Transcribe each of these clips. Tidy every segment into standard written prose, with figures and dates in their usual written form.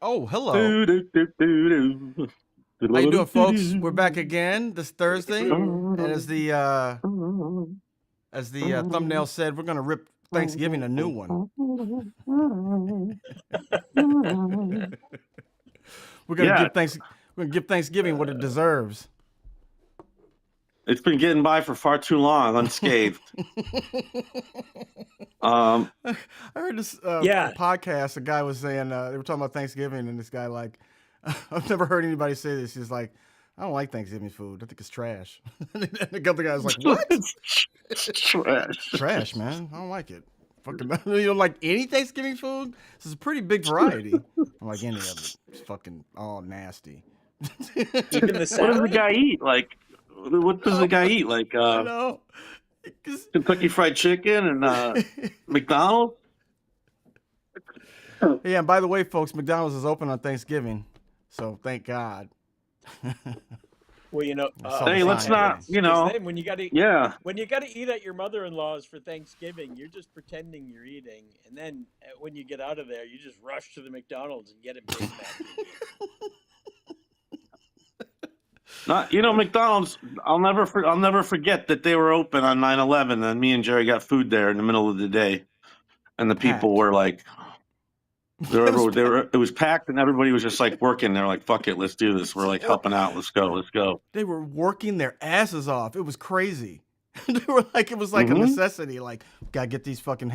Oh, hello. Do, do, do, do, do. How you doing, folks? We're back again this Thursday, and as the thumbnail said, we're gonna rip Thanksgiving a new one. We're gonna Yeah, give Thanksgiving what it deserves. it's been getting by for far too long unscathed. I heard this Yeah. podcast. A guy was saying they were talking about Thanksgiving, and this guy like, I've never heard anybody say this. He's like, I don't like Thanksgiving food. I think it's trash. And the other guy's like, what? It's trash. Trash, man. I don't like it. Fucking, you don't like any Thanksgiving food? This is a pretty big variety. I don't like any of it. It's fucking all nasty. Even the What does the salad? guy eat? Like, what does the guy eat? Like, I know. Kentucky Fried Chicken and McDonald's? Yeah, and by the way, folks, McDonald's is open on Thanksgiving, so thank God. Well, Hey, let's not, when you got to yeah. when you got to eat at your mother-in-law's for Thanksgiving, you're just pretending you're eating, and then when you get out of there, you just rush to the McDonald's and get a Big Mac. McDonald's. I'll never forget that they were open on 9/11, and me and Jerry got food there in the middle of the day, and the people were like, it was packed, and everybody was just like working. They're like, "Fuck it, let's do this." We're like helping out. Let's go. They were working their asses off. It was crazy. They were like, it was like a necessity. Like, gotta get these fucking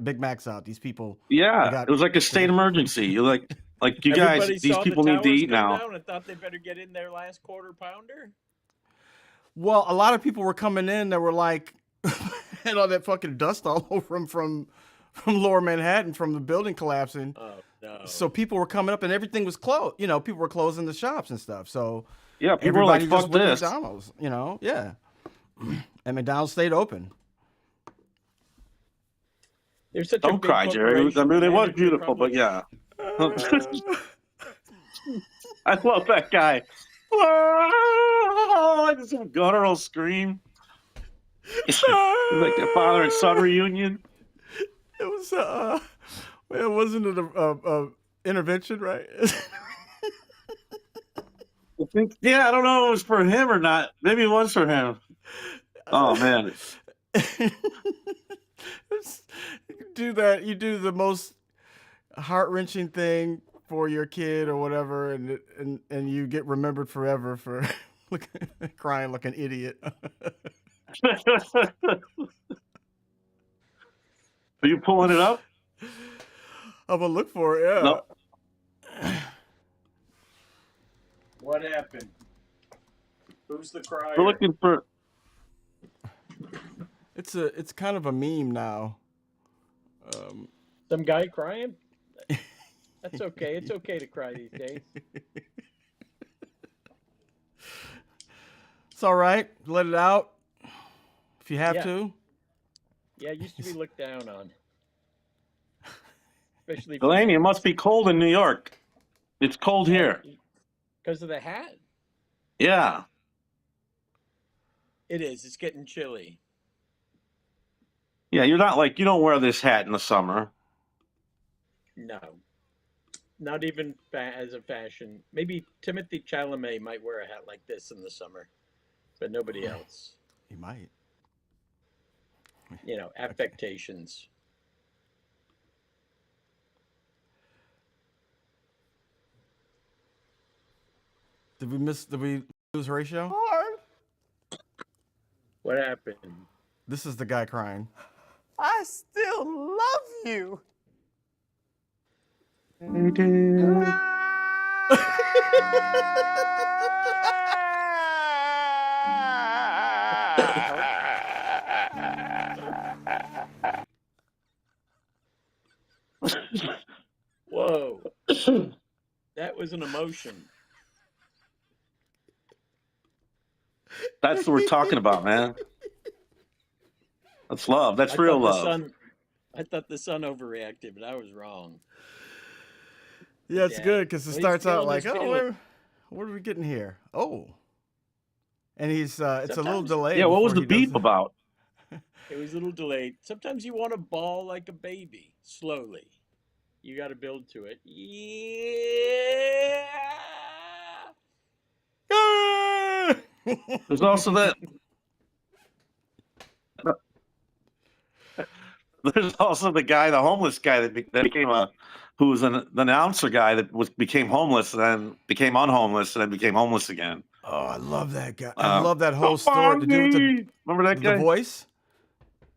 Big Macs out. These people. Yeah, it was like a state emergency. You're like you guys, Everybody these saw people the need to towers eat go now. down and thought they better get in their last quarter pounder. Well, a lot of people were coming in that were like, had all that fucking dust all over them from Lower Manhattan from the building collapsing. Oh no! So people were coming up and everything was closed. People were closing the shops and stuff. So yeah, people were like, everybody "Fuck just went to this." McDonald's. Yeah. And McDonald's stayed open. There's such a Don't big cry, Jerry. It corporation, was manager beautiful, but probably- yeah. I love that guy. Like this guttural scream. It's like the father and son reunion. It was it wasn't an intervention, right? Yeah, I don't know if it was for him or not. Maybe it was for him. Oh man. You do the most heart-wrenching thing for your kid or whatever, and you get remembered forever for crying like an idiot. Are you pulling it up? I'm gonna look for it. Yeah. Nope. What happened? Who's the crier? We're looking for. It's kind of a meme now. Some guy crying? That's okay. It's okay to cry these days. It's all right. Let it out if you have Yeah. to. Yeah, it used to be looked down on. Especially Delaney, it must be cold in New York. It's cold here. because of the hat. Yeah. It is. It's getting chilly. Yeah, you don't wear this hat in the summer. No. Not even as a fashion. Maybe Timothy Chalamet might wear a hat like this in the summer, but nobody else. He might. Affectations. Did we lose Horatio? What happened? This is the guy crying. I still love you. Whoa. That was an emotion. That's what we're talking about, man. That's love. That's real love. I thought the sun overreacted, but I was wrong. Yeah, it's good because it Well, he's starts out feeling like, his oh, feelings. what are we getting here? Oh. And he's, it's a little Sometimes- delayed. Yeah, what was before the he beep does it. about? It was a little delayed. Sometimes you want to bawl like a baby, slowly. You got to build to it. Yeah. There's also that. There's also the guy, the homeless guy that became who was the announcer guy that became homeless and then became unhomeless and then became homeless again. Oh, I love that guy. I love that whole Go story find to do with me! Remember that the guy? voice,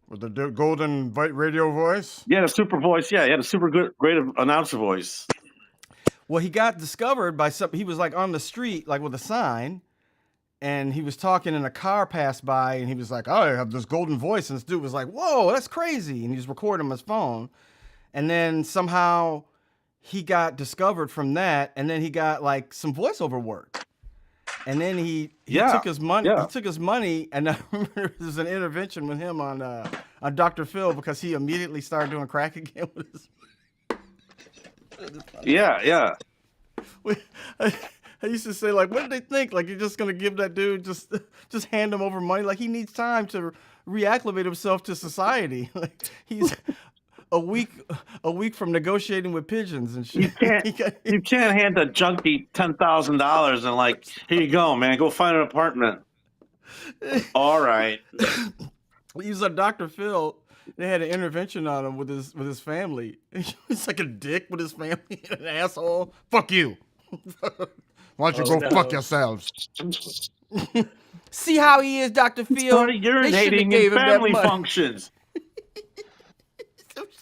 with the golden radio voice. Yeah, the super voice. Yeah, he had a super great announcer voice. Well, he got discovered by some. He was like on the street, like with a sign, and he was talking, and a car passed by, and he was like, "Oh, I have this golden voice," and this dude was like, "Whoa, that's crazy!" And he was recording on his phone, and then somehow he got discovered from that, and then he got like some voiceover work, and then he took his money. Yeah. He took his money, and I remember there was an intervention with him on Dr. Phil because he immediately started doing crack again with his. Yeah. I used to say, like, what did they think? Like, you're just gonna give that dude just hand him over money? Like, he needs time to reacclimate himself to society. Like, he's a week from negotiating with pigeons and shit. You can't hand a junkie $10,000 and like, here you go, man, go find an apartment. All right. He was on Dr. Phil. They had an intervention on him with his family. He's like a dick with his family, an asshole. Fuck you. Why don't you go fuck yourselves? See how he is, Dr. Phil? Started urinating in family functions.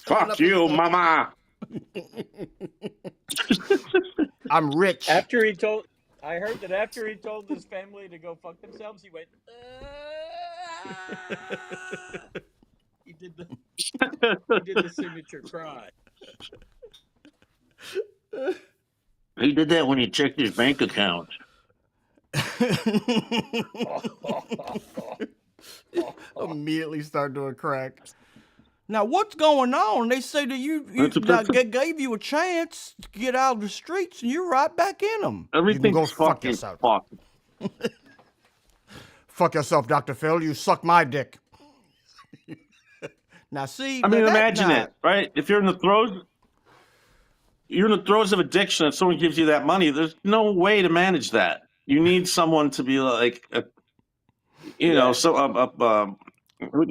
Fuck you, mama. I'm rich. I heard that after he told his family to go fuck themselves, he went. He did the signature cry. He did that when he checked his bank account. Immediately start doing crack. Now, what's going on? They say that you gave you a chance to get out of the streets, and you're right back in them. Everything's go fuck yourself. Fuck yourself, Dr. Phil. You suck my dick. Now, see. I mean, imagine it, right? If you're in the throes of addiction, and someone gives you that money, there's no way to manage that. You need someone to be like, what do you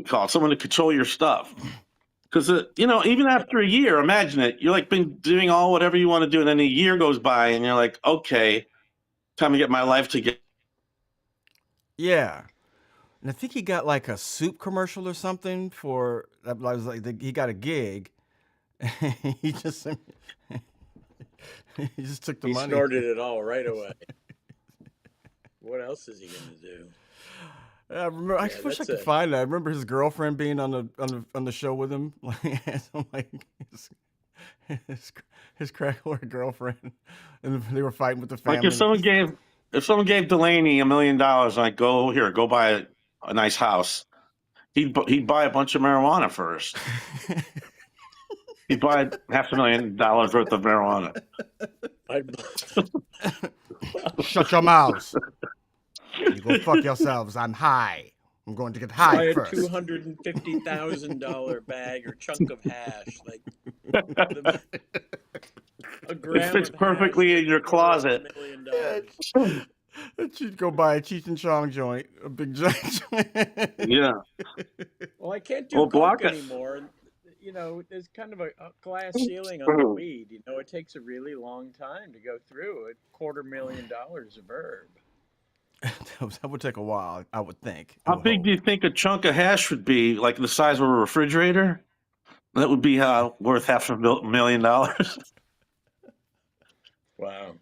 call it? Someone to control your stuff. Because, even after a year, imagine it. You're like been doing whatever you want to do, and then a year goes by, and you're like, okay, time to get my life together. Yeah. And I think he got like a soup commercial or something for, I was like, he got a gig. he just took the money. He snorted it all right away. What else is he gonna do? I remember. I wish I could find that. I remember his girlfriend being on the show with him, like his crack whore girlfriend, and they were fighting with the family. Like if someone gave Delaney $1 million, like go buy a nice house, he'd buy a bunch of marijuana first. He'd buy $500,000 worth of marijuana. Shut your mouths. You go fuck yourselves. I'm high. I'm going to get high first. A $250,000 bag or chunk of hash, like a gram. It fits perfectly in your closet. $1 million. She'd go buy a Cheech and Chong joint, a big joint. Yeah. Well, I can't do coke anymore. There's kind of a glass ceiling on the weed. It takes a really long time to go through $250,000 of herb. That would take a while, I would think. How big do you think a chunk of hash would be? Like the size of a refrigerator? That would be worth $500,000. Wow.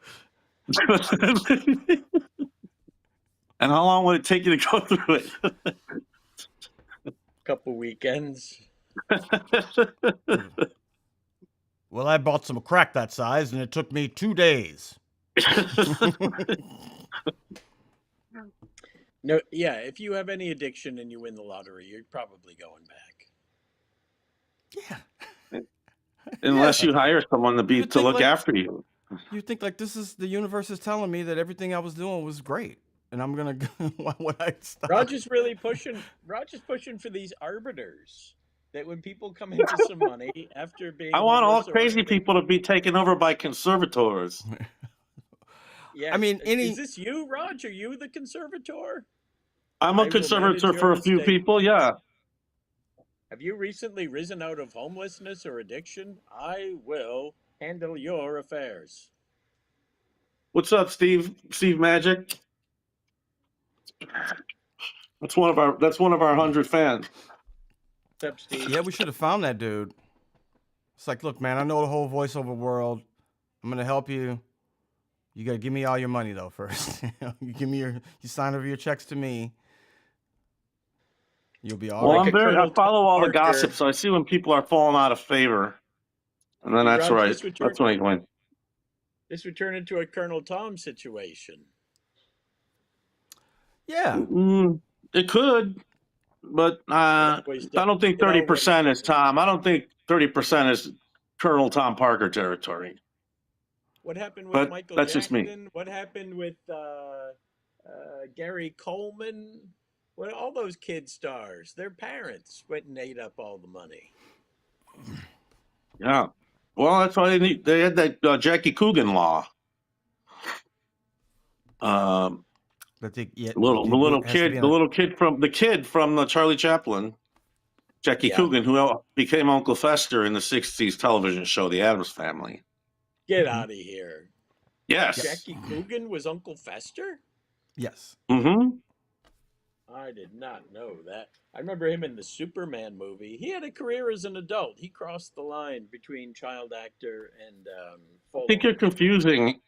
And how long would it take you to go through it? Couple weekends. Well, I bought some crack that size, and it took me 2 days. No, yeah. If you have any addiction and you win the lottery, you're probably going back. Yeah. Unless you hire someone to look after you. You think like the universe is telling me that everything I was doing was great, and I'm gonna why would I stop? Roger's pushing for these arbiters. that when people come into some money after being I want all homeless or crazy people to be taken over by conservators. I yes, mean, is any this you, Raj? Are you the conservator? I'm a I will manage conservator your for a few estate. people, yeah. Have you recently risen out of homelessness or addiction? I will handle your affairs. What's up, Steve? Steve Magic? That's one of our 100 fans. What's up, Steve? yeah, we should have found that dude. It's like, look, man, I know the whole voiceover world. I'm gonna help you. You gotta give me all your money though first. You give me you sign over your checks to me. You'll be all Well, Like right. a I Colonel Tom follow all the Parker. gossip, so I see when people are falling out of favor, and then See, that's Raj, right. That's when I win. this would turn into a Colonel Tom situation. Yeah. It could, but It I always does. don't think It always 30% is does. Tom. I don't think 30% is Colonel Tom Parker territory. What happened with But Michael that's just me. Jackson? What happened with Gary Coleman? What all those kid stars? Their parents went and ate up all the money. Yeah. Well, that's why they had that Jackie Coogan law. But the Kid from the Charlie Chaplin, Jackie Yeah. Coogan, who became Uncle Fester in the '60s television show The Addams Family. Get out of here. Yes. Jackie Coogan was Uncle Fester? Yes. Mm-hmm. I did not know that. I remember him in the Superman movie. He had a career as an adult. He crossed the line between child actor and I full think you're on. confusing.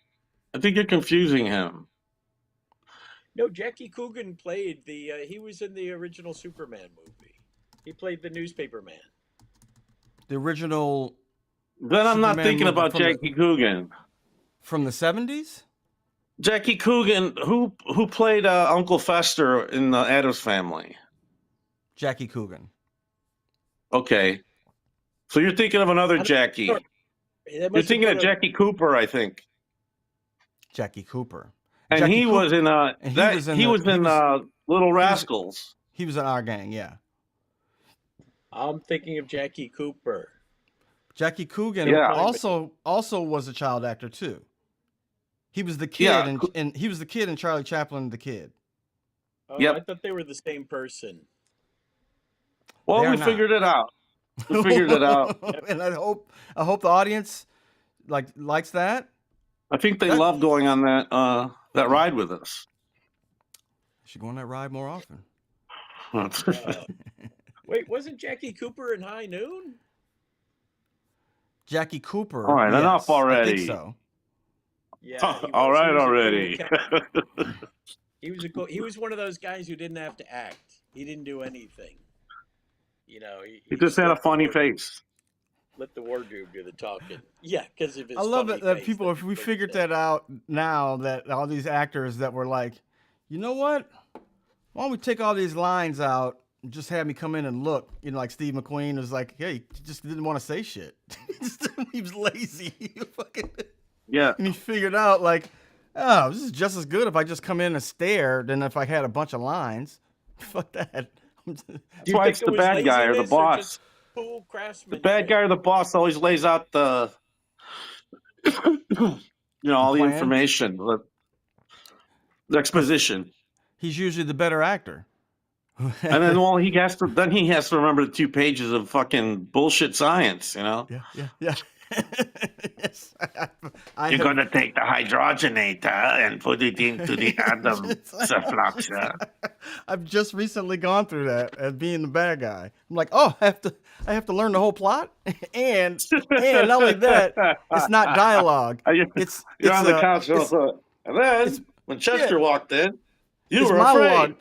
I think you're confusing him. No, Jackie Coogan played he was in the original Superman movie. He played the newspaper man. The original. Then I'm not Superman thinking movie about Jackie Coogan. From the 70s? Jackie Coogan, who played Uncle Fester in the Addams Family. Jackie Coogan. Okay. So you're thinking of another Jackie. You're thinking of Jackie Cooper, I think. Jackie Cooper. And Jackie he Cooper, was in Little Rascals. He was in our gang, yeah. I'm thinking of Jackie Cooper. Jackie Coogan also was a child actor too. He was the kid and he was the kid in Charlie Chaplin the Kid. Oh, yep. I thought they were the same person. Well, we figured it out. We figured it out. And I hope the audience likes that. I think they love going on that ride with us. Should go on that ride more often. Wait, wasn't Jackie Cooper in High Noon? Jackie Cooper. All right, enough already. I think so. Yeah. All right, already. He was one of those guys who didn't have to act. He didn't do anything. You know, he just had a funny face. Let the wardrobe do the talking. Yeah, because of his. I love it that people, if we figured that out now, that all these actors that were like, you know what? Why don't we take all these lines out and just have me come in and look? You know, like Steve McQueen was like, hey, he just didn't want to say shit. He was lazy. Yeah. And he figured out like, oh, this is just as good if I just come in and stare than if I had a bunch of lines. Fuck that. That's why it's the bad guy or the boss. Cool the bad guy or the boss always lays out the, all the information, the exposition. He's usually the better actor. And then, he has to remember the 2 pages of fucking bullshit science, Yeah. Yes, You're going to take the hydrogenator and put it into the atom fluxer. I've just recently gone through that as being the bad guy. I'm like, oh, I have to learn the whole plot, and not only that, it's not dialogue. You're on the couch. And then when Chester walked in, you were afraid.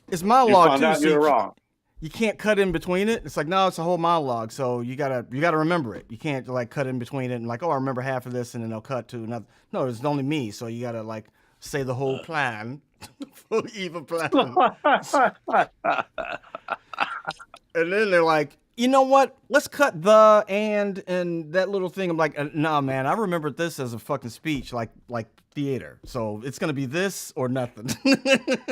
It's monologue you found out you were wrong. You can't cut in between it. It's like, no, it's a whole monologue. So you gotta remember it. You can't like cut in between it and like, oh, I remember half of this, and then they'll cut to another. No, it's only me. So you gotta like say the whole plan, full evil plan. And then they're like, you know what? Let's cut the and that little thing. I'm like, nah, man, I remembered this as a fucking speech, like theater. So it's gonna be this or nothing.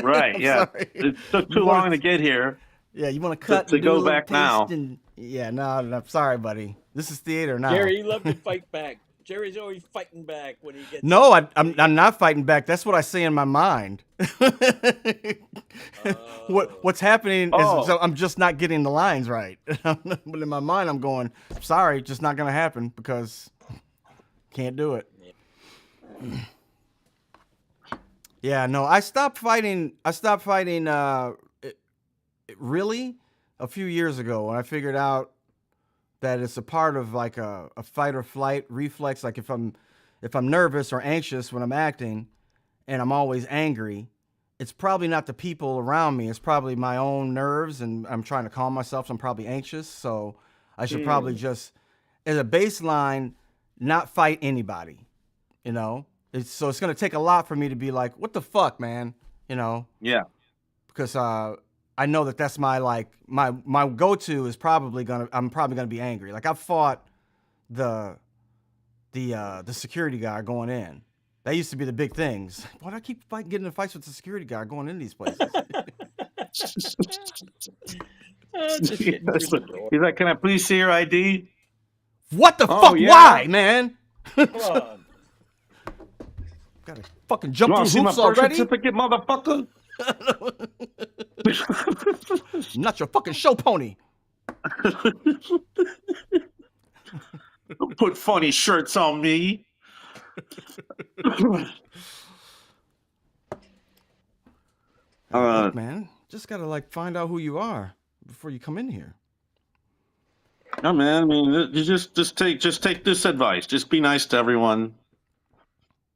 Right? Yeah. Sorry. It took too long to get here. Yeah, you want to cut to and do a go little back taste now. and yeah, no, no, sorry, buddy. This is theater now. Jerry, you love to fight back. Jerry's always fighting back when he gets No, I'm when he not fighting back. That's what I say in my mind. What's happening is Oh, so I'm just not getting the lines right. But in my mind, I'm going, sorry, just not gonna happen because can't do it. Yeah, no, I stopped fighting. Really a few years ago when I figured out that it's a part of like a fight or flight reflex. Like if I'm nervous or anxious when I'm acting and I'm always angry, it's probably not the people around me. It's probably my own nerves and I'm trying to calm myself. So I'm probably anxious. So I should probably just, as a baseline, not fight anybody. You know, so it's going to take a lot for me to be like, what the fuck, man? You know, yeah. because I know that that's my like my go-to is I'm probably gonna be angry. Like I fought the security guard going in. That used to be the big things. Why do I keep getting in fights with the security guard going in these places? just getting through the door. He's like, can I please see your ID? What the Oh, fuck? yeah. Why, man? Come on. Gotta fucking jump You want through to see my hoops birth already? certificate, motherfucker? I'm not your fucking show pony. Don't put funny shirts on me. Look, man, just gotta like find out who you are before you come in here. No, man. I mean, you just take this advice. Just be nice to everyone.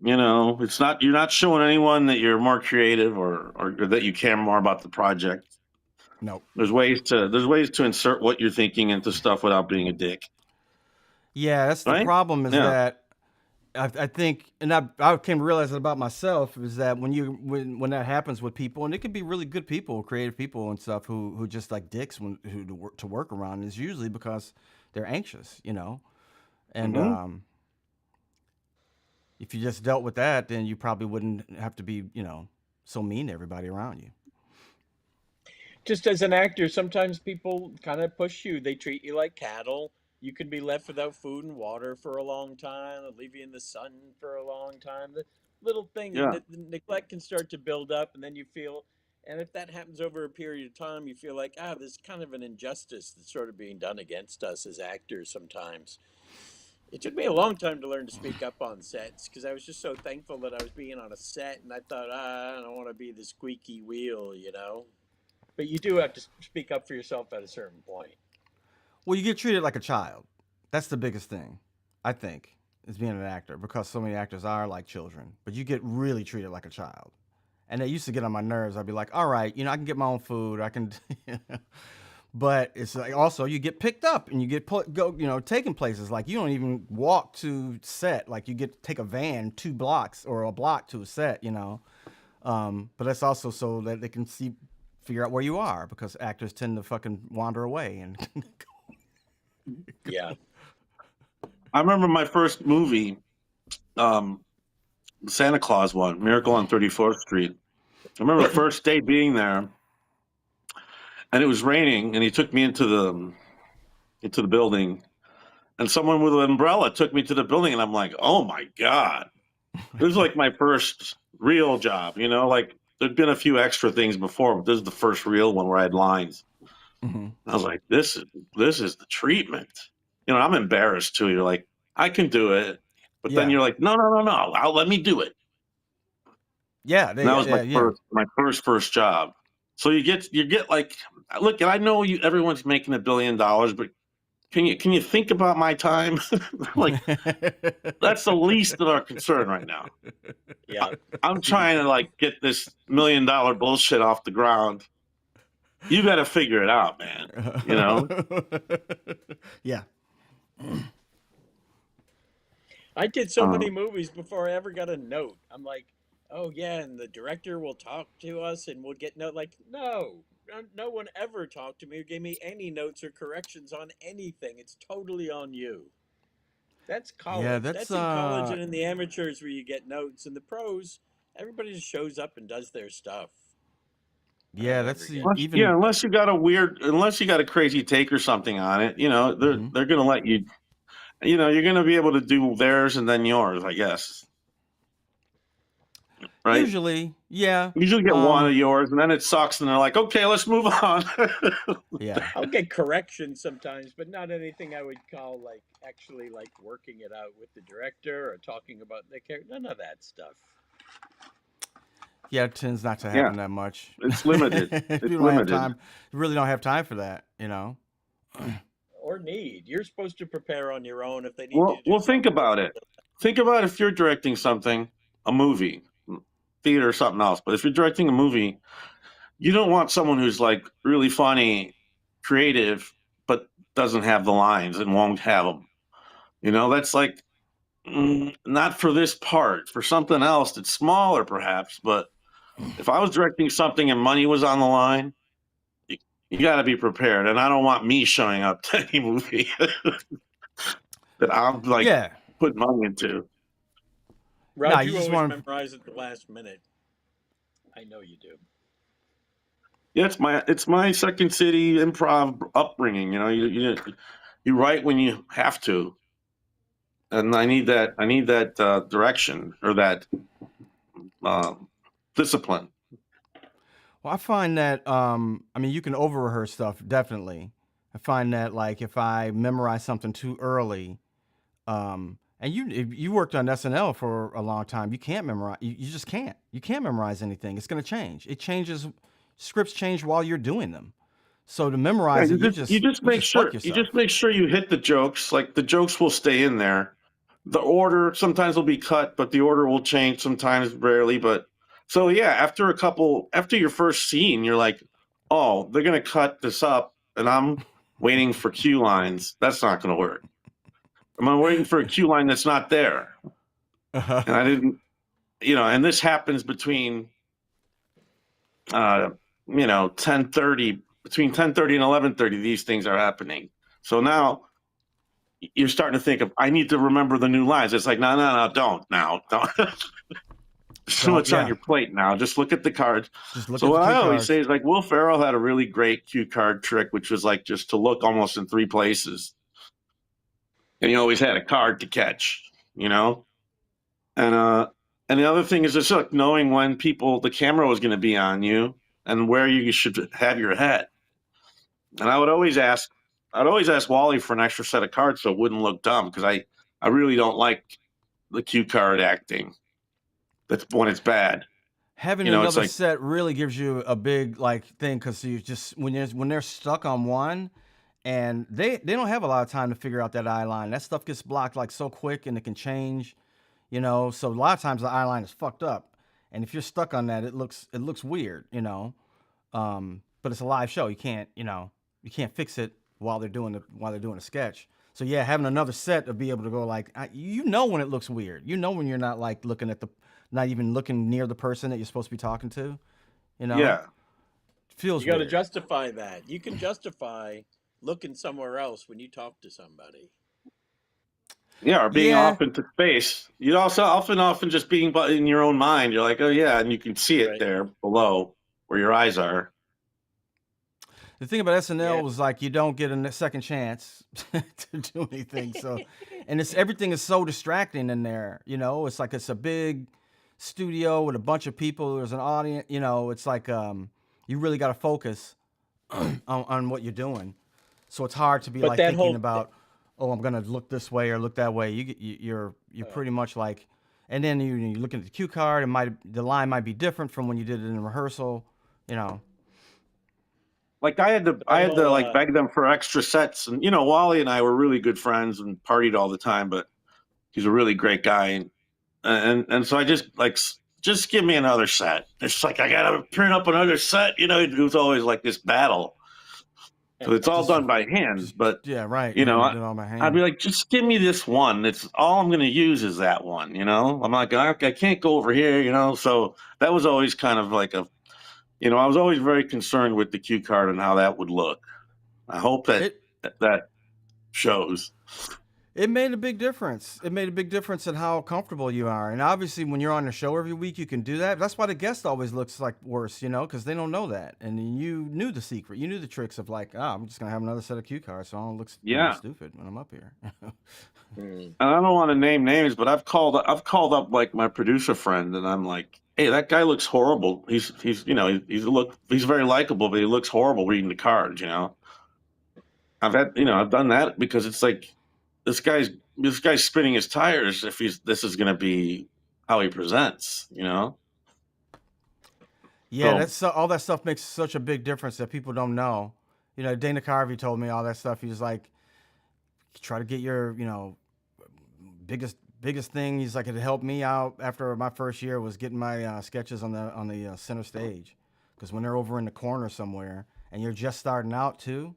You know, you're not showing anyone that you're more creative or that you care more about the project. No. There's ways to insert what you're thinking into stuff without being a dick. Yeah, that's the Right? problem is Yeah. that I think, and I came to realize it about myself, is that when that happens with people, and it could be really good people, creative people and stuff who just like dicks to work around, is usually because they're anxious, you know, and if you just dealt with that, then you probably wouldn't have to be, you know, so mean to everybody around you. Just as an actor, sometimes people kind of push you. They treat you like cattle. You can be left without food and water for a long time, or leave you in the sun for a long time. The little things, Yeah. the neglect can start to build up, and then you feel, and if that happens over a period of time, you feel like, there's kind of an injustice that's sort of being done against us as actors sometimes. It took me a long time to learn to speak up on sets because I was just so thankful that I was being on a set, and I thought, I don't want to be the squeaky wheel, you know? But you do have to speak up for yourself at a certain point. Well, you get treated like a child. That's the biggest thing, I think, is being an actor, because so many actors are like children, but you get really treated like a child. And it used to get on my nerves. I'd be like, all right, you know, I can get my own food. I can, but it's like also you get picked up and you get taken places. Like you don't even walk to set. Like you get take a van 2 blocks or a block to a set, you know. But that's also so that they can figure out where you are, because actors tend to fucking wander away and Yeah. I remember my first movie, Santa Claus one, Miracle on 34th Street. I remember the first day being there, and it was raining, and he took me into the building, and someone with an umbrella took me to the building, and I'm like, oh my God. This is like my first real job, you know, like there'd been a few extra things before, but this is the first real one where I had lines. mm-hmm. I was like, this is the treatment. You know, I'm embarrassed too. You're like, I can do it. But then you're like, no, let me do it. Yeah, And that was my first job. So you get like, look, I know everyone's making $1 billion, but can you think about my time? Like, that's the least of our concern right now. Yeah. I'm trying to like get this $1 million bullshit off the ground. You got to figure it out, man. You know? Yeah. I did so many movies before I ever got a note. I'm like, oh yeah, and the director will talk to us and we'll get note. Like, no one ever talked to me or gave me any notes or corrections on anything. It's totally on you. That's college. Yeah, That's in college and in the amateurs where you get notes. In the pros, everybody just shows up and does their stuff. Yeah, I that's forget. even. Unless you got a crazy take or something on it, they're gonna let you. You're gonna be able to do theirs and then yours, I guess. Right? Usually, yeah. You usually get one of yours, and then it sucks, and they're like, "Okay, let's move on." Yeah. I'll get corrections sometimes, but not anything I would call like actually like working it out with the director or talking about the character. None of that stuff. Yeah, it tends not to Yeah, happen that much. it's limited. If It's you don't have limited. time, you really don't have time for that. Or need. You're supposed to prepare on your own. If they need you to do Well, think something, about it. Think about if you're directing something, a movie, theater, or something else. But if you're directing a movie, you don't want someone who's like really funny, creative, but doesn't have the lines and won't have them. That's like not for this part. For something else that's smaller, perhaps. But if I was directing something and money was on the line, you, you got to be prepared. And I don't want me showing up to any movie that I'm like Yeah. putting money into. Nah, Rod, you you just always want. memorize at the last minute. I know you do. Yeah, it's my Second City improv upbringing. You write when you have to, and I need that direction or that uh, discipline. Well, I find that I mean, you can over rehearse stuff definitely. I find that like if I memorize something too early, and you worked on SNL for a long time, you can't memorize. You just can't. You can't memorize anything. It's going to change. It changes. Scripts change while you're doing them. So to Yeah, memorize it, you you just fuck just yourself. make sure you hit the jokes. Like the jokes will stay in there. The order sometimes will be cut, but the order will change sometimes, rarely. But so yeah, after your first scene, you're like, oh, they're gonna cut this up, and I'm waiting for cue lines. That's not gonna work. I'm waiting for a cue line that's not there, and I didn't, and this happens uh, 10:30 between 10:30 and 11:30. These things are happening. So now you're starting to think of, I need to remember the new lines. It's like, no, don't. There's too much on Yeah, your plate now. Just look at the cards. just look So at the what I cue always say cards. is like Will Ferrell had a really great cue card trick, which was like just to look almost in three places, and he always had a card to catch, you know. And the other thing is just like knowing when the camera was going to be on you and where you should have your head. And I'd always ask Wally for an extra set of cards so it wouldn't look dumb because I really don't like the cue card acting. That's when it's bad. Having It's another like, set really gives you a big like thing because you just when they're stuck on one, and they don't have a lot of time to figure out that eye line. That stuff gets blocked like so quick, and it can change. So a lot of times the eye line is fucked up, and if you're stuck on that, it looks weird. But it's a live show. You can't fix it while they're doing the sketch. So yeah, having another set to be able to go like, when it looks weird. When you're not like not even looking near the person that you're supposed to be talking to. yeah, Feels You got to weird. justify that. You can justify looking somewhere else when you talk to somebody. yeah, or being Yeah, off into space. You also often just being in your own mind. You're like, oh yeah, and you can see it Right. there below where your eyes are. the thing about Yeah. SNL was like you don't get a second chance to do anything. So, and everything is so distracting in there. It's like it's a big studio with a bunch of people. There's an audience. It's like you really got to focus on what you're doing. So it's hard to be But like that thinking whole about, oh, I'm gonna look this way or look that way. You're pretty much like, and then you look at the cue card. The line might be different from when you did it in rehearsal. You know. Like I had that to whole like beg them for extra sets, and Wally and I were really good friends and partied all the time, but he's a really great guy, and so I just like just give me another set. It's like I gotta print up another set. It was always like this battle. So it's all Just, done by hand, just but yeah, right. Yeah, you did it on my I'd be hand. like, just give me this one. It's all I'm going to use is that one. I'm like, I can't go over here. So that was always kind of like I was always very concerned with the cue card and how that would look. I hope that It that shows. It made a big difference. It made a big difference in how comfortable you are. And obviously, when you're on the show every week, you can do that. That's why the guest always looks like worse, because they don't know that. And you knew the secret. You knew the tricks of like, I'm just gonna have another set of cue cards, so I don't look Yeah. stupid when I'm up here. Mm. And I don't want to name names, but I've called up like my producer friend, and I'm like, "Hey, that guy looks horrible. He's he's very likable, but he looks horrible reading the cards." I've done that because it's like this guy's spinning his tires if this is going to be how he presents. Yeah, So that's all that stuff makes such a big difference that people don't know. Dana Carvey told me all that stuff. He was like, try to get your, biggest thing. He's like, it helped me out after my first year was getting my sketches on the center stage, because when they're over in the corner somewhere and you're just starting out too,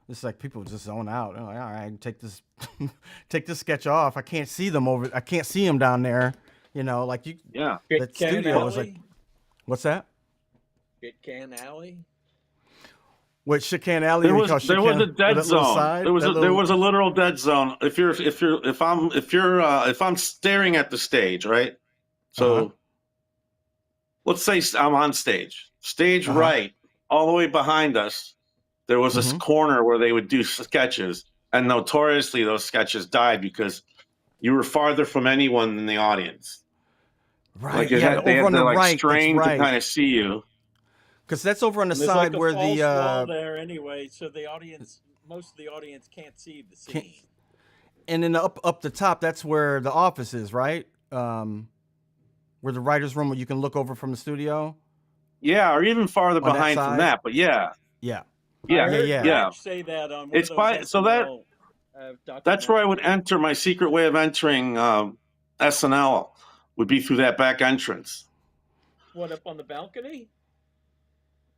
it's like people just zone out. They're like, all right, take this take this sketch off. I can't see them down there. Like you. yeah, The Shit Can studio was like, Alley? what's that? Shit Can Alley? What, Chicane Alley? there we was call there was Chicane- a dead that little zone. side, There was that there little- was a literal dead zone. If I'm staring at the stage, right? So Uh-huh. let's say I'm on stage. Stage Uh-huh. right, all the way behind us, there was this Mhm. corner where they would do sketches, and notoriously those sketches died because you were farther from anyone in the audience. Right. Like yeah, they over had on to the like right. strain That's to right. kind of see you. Because that's over on the And there's side like a where false the wall there anyway, so most of the audience can't see the Can't- scene. and then up the top, that's where the office is, right? Where the writer's room, where you can look over from the studio. Yeah, or even farther On that behind from side? that. But yeah, Yeah. I yeah, heard yeah. Patch say that on one It's of by those so SNL that's where I would documentaries. enter. My secret way of entering SNL would be through that back entrance. What, up on the balcony?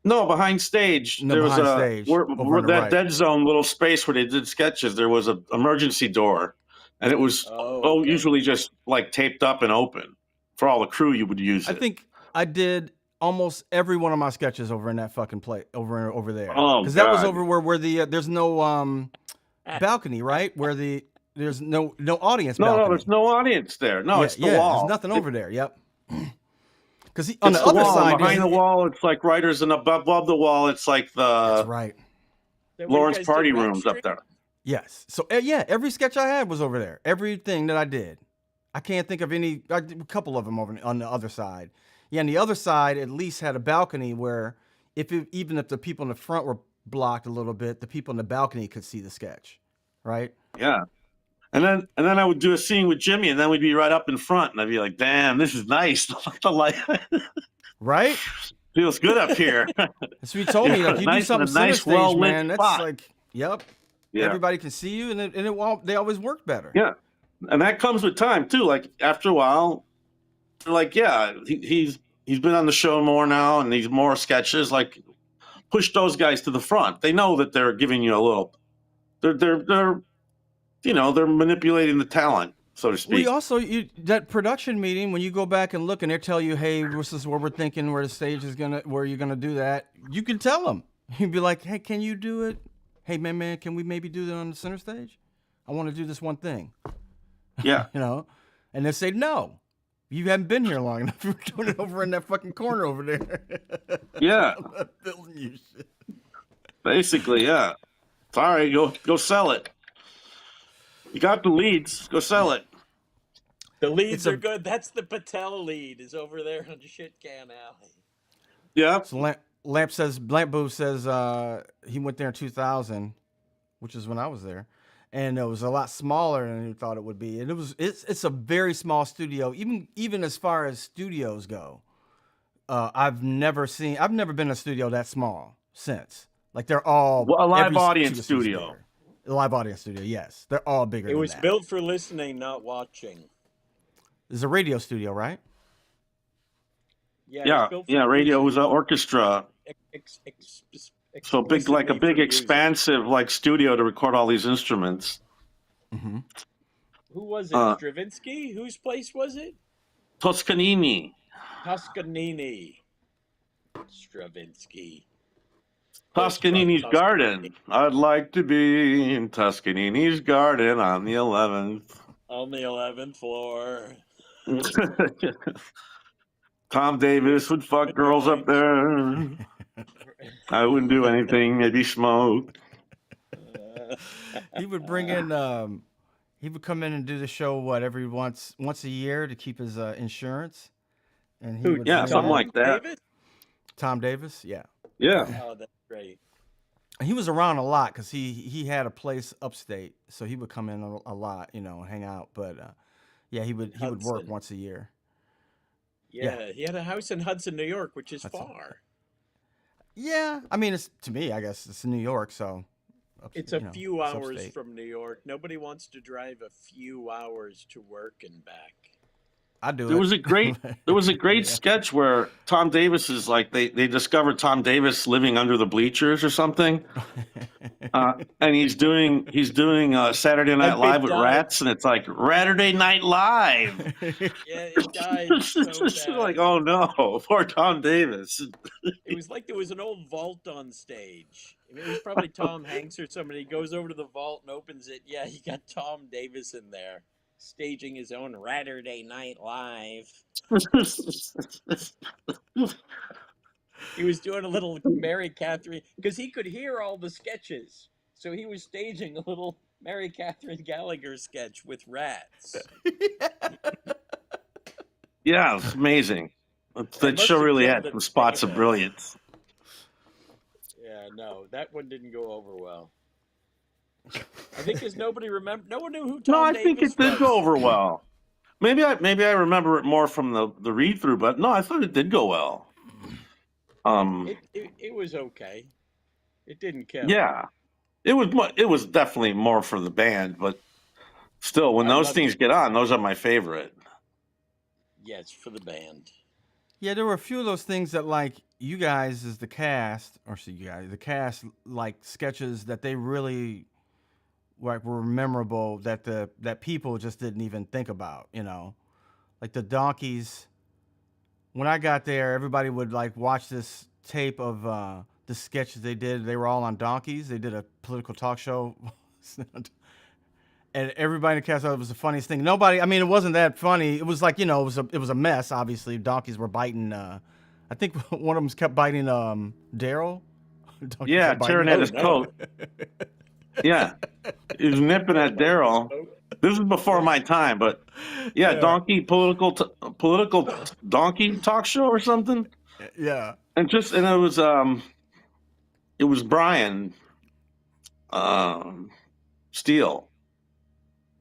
No, behind stage. No, there was behind a stage, where over on the that right. dead zone little space where they did sketches. There was an emergency door, and it was Okay. usually just like taped up and open for all the crew. You would use I it. think I did almost every one of my sketches over in that fucking place, over there. Oh, Because that was God. over where the there's no balcony, right? Where there's no audience No, balcony. there's no audience there. No, it's the wall. There's nothing over there. Yep. Because on It's the other wall, and side, behind the wall, it's like writers, and above the wall, it's like that's the right. That where you Lawrence guys party did rap rooms up stream? there. Yes. So yeah, every sketch I had was over there. Everything that I did. I can't think of any. I did a couple of them over on the other side. Yeah, and the other side at least had a balcony where even if the people in the front were blocked a little bit, the people in the balcony could see the sketch, right? Yeah. And then I would do a scene with Jimmy, and then we'd be right up in front, and I'd be like, "Damn, this is nice. The light Right? feels good up here." That's what you told me. Yeah, Like you do nice- something a center nice, stage, well-lit man. That's spot. like, yep. Yeah, Everybody can see you, and they always work better. yeah, and that comes with time too. Like after a while, like he's been on the show more now, and these more sketches. Like push those guys to the front. They know that they're giving you a little. They're manipulating the talent, so to speak. We also that production meeting when you go back and look and they tell you, hey, this is what we're thinking, where the stage is where you're gonna do that. You can tell them. You'd be like, hey, can you do it? Hey, man, can we maybe do that on the center stage? I want to do this one thing. Yeah, And they say no. You haven't been here long enough. We're doing it over in that fucking corner over there. yeah. Building you shit. Basically, yeah. Sorry, go sell it. You got the leads. Go sell it. The leads It's a- are good. That's the Patel lead is over there on the Shit Can Alley. Yeah. So Lamp Boo says he went there in 2000, which is when I was there, and it was a lot smaller than he thought it would be. And it's a very small studio, even as far as studios go. I've never been in a studio that small since. Like they're all Well, a live every audience studio's studio. bigger. A live audience studio, yes, they're all bigger. It than was that. built for listening, not watching. It's a radio studio, right? Yeah, it was built for Radio was music. an orchestra. So big, like a Explicitly big, for music. expansive, like studio to record all these instruments. Mm-hmm. Who was it? Stravinsky? Whose place was it? Toscanini. Toscanini. Stravinsky. Those front Toscanini's Tuscany. garden. I'd like to be in Toscanini's garden on the 11th. On the 11th floor. Tom Davis would fuck girls up there. I wouldn't do anything, maybe smoke. He would bring in. He would come in and do the show every once a year to keep his insurance, and he Who? would Yeah, bring something in like that. Davis? Tom Davis. Yeah, Yeah. Oh, that's great. he was around a lot because he had a place upstate, so he would come in a lot, hang out. But yeah, he would work Hudson. once a year. Yeah, he had a house in Hudson, New York, which is Hudson. far. Yeah, I mean, it's to me, I guess it's in New York, so It's a few it's hours upstate. from New York. Nobody wants to drive a few hours to work and back. I do There it. was a great Yeah. sketch where Tom Davis is like they discovered Tom Davis living under the bleachers or something. And he's doing Saturday Night And Live it with died. rats, and it's like Saturday Night Live. Yeah, it died so It's bad. like, oh no, poor Tom Davis. It was like there was an old vault on stage. I mean, it was probably Tom Hanks or somebody goes over to the vault and opens it. Yeah, he got Tom Davis in there staging his own Saturday Night Live. He was doing a little Mary Catherine because he could hear all the sketches. So he was staging a little Mary Catherine Gallagher sketch with rats. Yeah, it's amazing. That must show have really killed had it some spots of famous. brilliance. Yeah, no, that one didn't go over well. I think because nobody remember. No one knew who Tom No, I Davis think it did was. go over well. Maybe I remember it more from the read through, but no, I thought it did go well. It was okay. It didn't kill. Yeah, it was definitely more for the band, but still, when I those loved things it. get on, those are my favorite. Yes, for the band. Yeah, there were a few of those things that, like, you guys as the cast, the cast, like, sketches that they really were memorable that people just didn't even think about, like the donkeys. When I got there, everybody would like watch this tape of the sketches they did. They were all on donkeys. They did a political talk show. And everybody in the cast thought it was the funniest thing. I mean, it wasn't that funny. It was like, it was a mess, obviously. Donkeys were biting, I think one of them kept biting Daryl. Donkey Yeah, kept biting tearing him. at his coat. Yeah, he was nipping at Daryl. This is before my time, but yeah, donkey political donkey talk show or something. Yeah. And it was Brian Steele,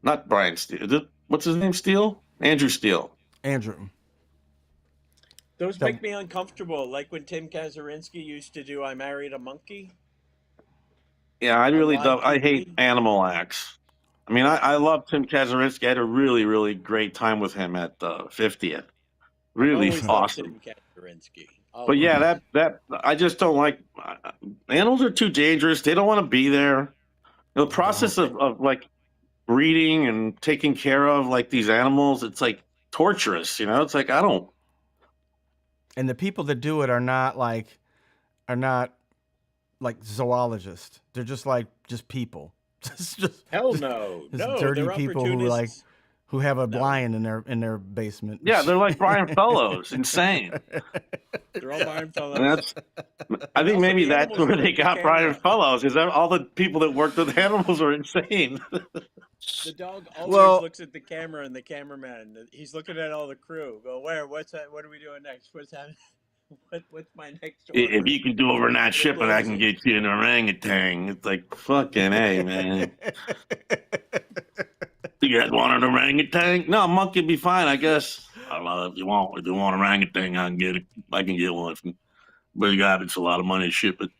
not Brian Steele. What's his name? Steele? Andrew Steele. Andrew. Those make me uncomfortable, like when Tim Kazurinsky used to do "I Married a Monkey." Yeah, I really don't. I hate TV. animal acts. I mean, I love Tim Kazurinsky. I had a really, really great time with him at the 50th. Really Always loved awesome. Tim Kazurinsky. But yeah, that I just don't like. Animals are too dangerous. They don't want to be there. The process of like breeding and taking care of like these animals, it's like torturous. It's like I don't. And the people that do it are not like zoologists. They're just people. Hell no, dirty they're people who have a lion in their basement. Yeah, they're like Brian Fellows, insane. They're all Brian Fellows. I think maybe that's where they got camera. Brian Fellows, is that all the people that worked with animals are insane. The dog always looks at the camera and the cameraman. He's looking at all the crew. Go, what's that? What are we doing next? What's happening? What's my next order? If you can do overnight shipping, I can get you an orangutan. It's like, fucking A, man. You guys want an orangutan? No, a monkey would be fine, I guess. I don't know if you want orangutan, I can get it. I can get one. But God, it's a lot of money to ship it.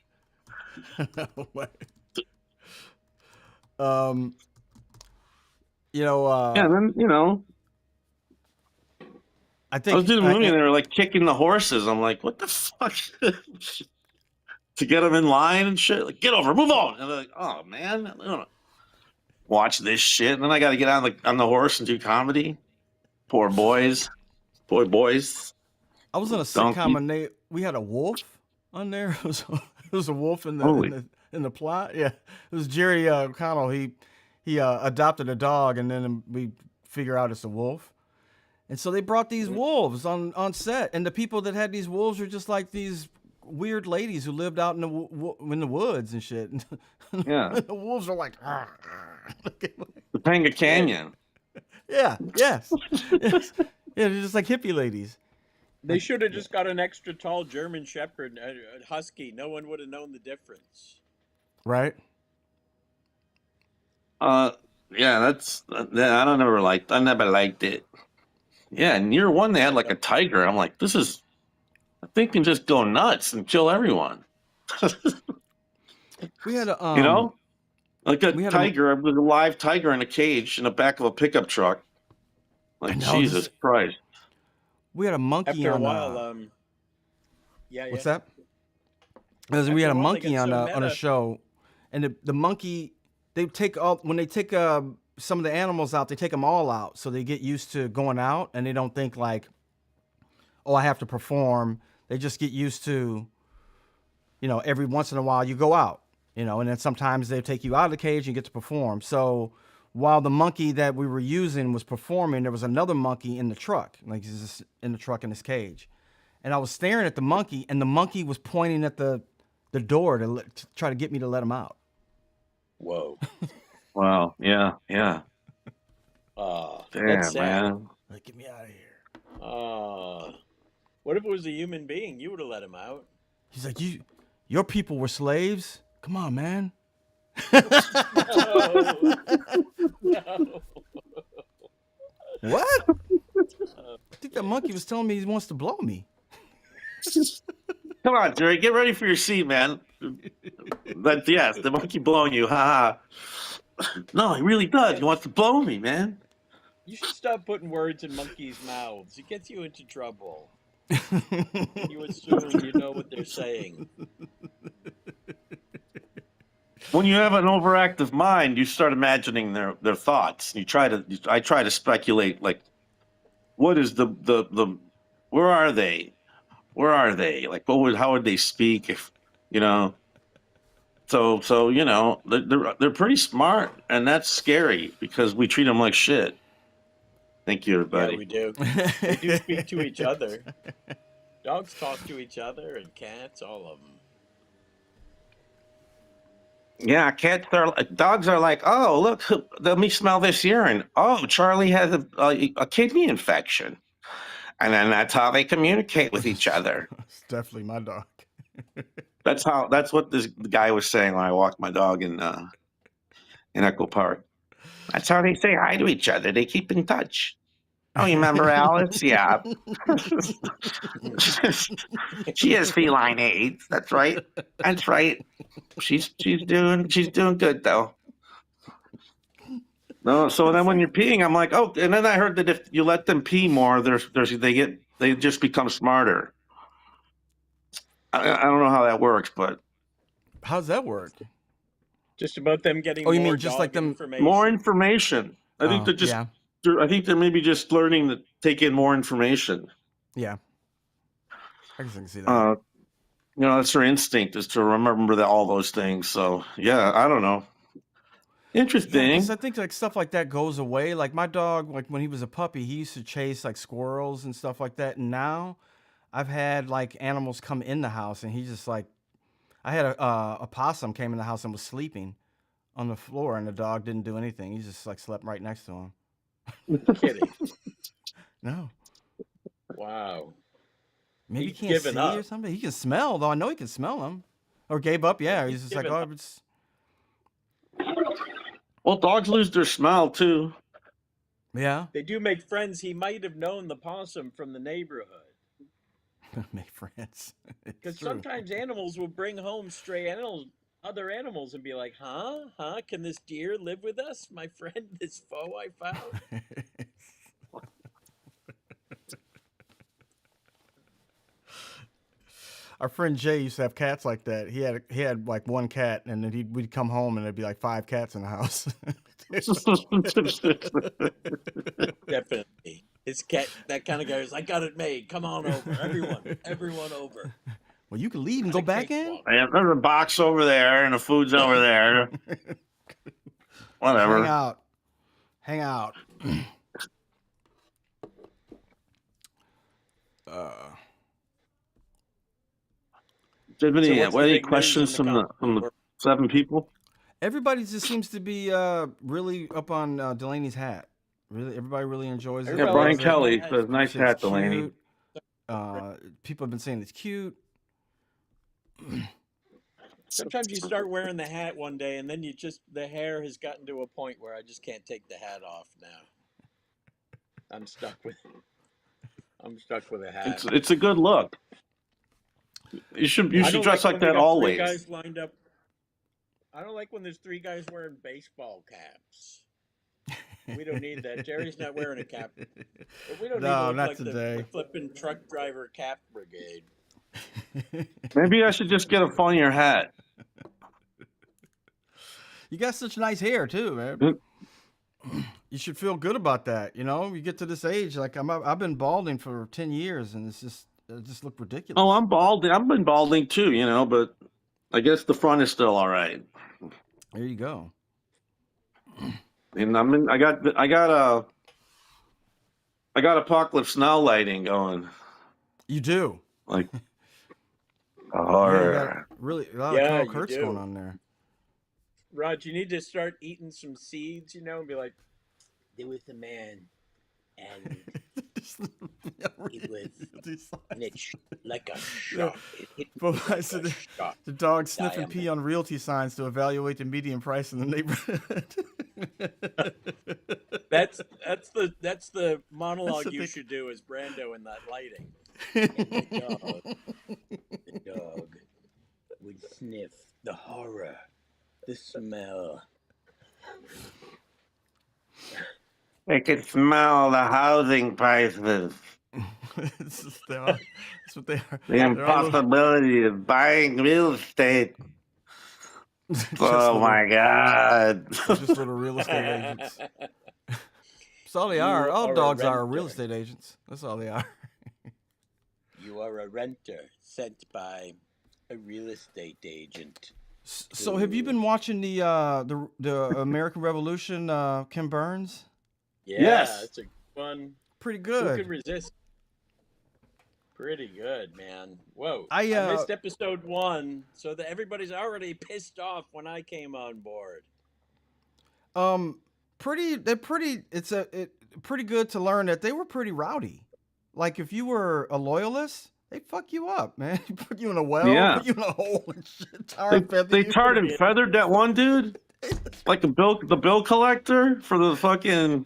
Yeah, then I think I was doing a movie and they were like kicking the horses. I'm like, what the fuck? To get them in line and shit. Like, get over, move on. And they're like, oh man, I don't watch this shit. And then I got to get on the horse and do comedy. Poor boys. I was in a sitcom and we had a wolf on there. was a wolf in the Holy. in the plot. Yeah, it was Jerry O'Connell. He adopted a dog, and then we figure out it's a wolf. And so they brought these wolves on set, and the people that had these wolves were just like these weird ladies who lived out in the woods and shit. Yeah. And the wolves are like, The Panga Canyon. yeah, yes, yes. Yeah, they're just like hippie ladies. They should have just got an extra tall German Shepherd, a husky. No one would have known the difference. Right? Yeah, I never liked it. Yeah, in year one they had like a tiger. I'm like, I think can just go nuts and kill everyone. We had a You know, like a we had tiger, with a live tiger in a cage in the back of a pickup truck. Like, know, Jesus Christ. we had a monkey After a on while, yeah. what's that? We After had a a while, they monkey get on so a meta. show, and the monkey they take when they take some of the animals out, they take them all out, so they get used to going out, and they don't think like, oh, I have to perform. They just get used to, every once in a while you go out, and then sometimes they take you out of the cage and you get to perform. So while the monkey that we were using was performing, there was another monkey in the truck, like he's just in the truck in his cage. And I was staring at the monkey, and the monkey was pointing at the door to try to get me to let him out. Whoa. Wow. Yeah. Yeah. That's Damn, sad. man. Like, get me out of here. What if it was a human being? You would have let him out. He's like, your people were slaves? Come on, man. No. No. What? I think that monkey was telling me he wants to blow me. Come on, Jerry, get ready for your seat, man. But yes, the monkey blowing you, haha. No, he really does. He wants to blow me, man. You should stop putting words in monkeys' mouths. It gets you into trouble. You assume you know what they're saying. When you have an overactive mind, you start imagining their thoughts. I try to speculate, like, what is the where are they? Where are they? Like, how would they speak if, So they're pretty smart, and that's scary because we treat them like shit. Thank you, everybody. Yeah, we do. They do speak to each other. Dogs talk to each other, and cats, all of them. Yeah, dogs are like, oh, look, let me smell this urine. Oh, Charlie has a kidney infection. And then that's how they communicate with each other. It's definitely my dog. That's what the guy was saying when I walked my dog in Echo Park. That's how they say hi to each other. They keep in touch. Oh, you remember Alice? Yeah. She has feline AIDS. That's right. That's right. She's doing good though. No, so then when you're peeing, I'm like, oh, and then I heard that if you let them pee more, they just become smarter. I don't know how that works, but How's that work? Just about them getting Oh, you more mean just dog like them- information. more information. I think they're just. yeah. I think they're maybe just learning to take in more information. Yeah. I guess I can see that. That's their instinct is to remember all those things. So yeah, I don't know. Interesting. 'Cause I think like stuff like that goes away. Like my dog, like when he was a puppy, he used to chase like squirrels and stuff like that. And now I've had like animals come in the house, and he just like, I had a possum came in the house and was sleeping on the floor, and the dog didn't do anything. He just like slept right next to him. Kidding. No, Wow. maybe he He's can't given see up. or something. He can smell though. I know he can smell them. Or gave up. Yeah, he's just like, given oh, up. it's Well, dogs lose their smell too. yeah. They do make friends. He might have known the possum from the neighborhood. Make friends. It's Because true. sometimes animals will bring home stray animals, other animals, and be like, huh? Can this deer live with us? My friend, this foe I found? Our friend Jay used to have cats like that. He had like one cat, and then we'd come home and there'd be like 5 cats in the house. Definitely. His cat, that kind of guy is, I got it made. Come on over. Everyone over. Well, you can leave and It's go a back in. cakewalk. And there's a box over there, and the food's over there. Hang Whatever. out. Hang out. Do you have So any, what's the any big news questions in the from the 7 people? Everybody just seems to be really up on Delaney's hat. Really, everybody really enjoys it. Yeah, Everybody Brian likes loves it. the Kelly hat. says, nice Says hat, Delaney. cute. People have been saying it's cute. Sometimes you start wearing the hat one day, and then the hair has gotten to a point where I just can't take the hat off now. I'm stuck with a hat. It's a good look. You should I don't dress like like when we that got always. 3 guys lined up. I don't like when there's 3 guys wearing baseball caps. We don't need that. Jerry's not wearing a cap. But we don't need to No, look not like today. the flipping truck driver cap brigade. Maybe I should just get a funnier hat. You got such nice hair too, man. You should feel good about that. You know, you get to this age, like I've been balding for 10 years, and it just look ridiculous. Oh, I'm balding. I've been balding too, but I guess the front is still all right. There you go. And I got Apocalypse Now lighting going. You do. Like, Yeah, you horror. got really a lot Yeah, of Carl you Kurtz do. going on there. Rod, you need to start eating some seeds, and be like, there was a man, and it was like a shot. It hit But me I like said a shot. the dog sniffing Diamond. pee on realty signs to evaluate the median price in the neighborhood. That's the monologue That's the you thing. should do as Brando in that lighting. The dog would sniff the horror, the smell. I can smell the housing prices. It's just that's what they are. The impossibility of buying real estate. Oh my God. Just little real estate agents. That's all they You are. All are a dogs are real renter. estate agents. That's all they are. You are a renter sent by a real estate agent. So, have you been watching the American Revolution? Kim Burns. Yeah, Yes. it's a fun. Pretty Who good. could resist? Pretty good, man. Whoa. I, I missed episode 1, so that everybody's already pissed off when I came on board. They're pretty. It's pretty good to learn that they were pretty rowdy. Like if you were a loyalist, they fuck you up, man. Put you in a well, Yeah. put you in a hole and shit. Tar and feather They you. tarred and feathered that one dude, like the bill collector for the fucking.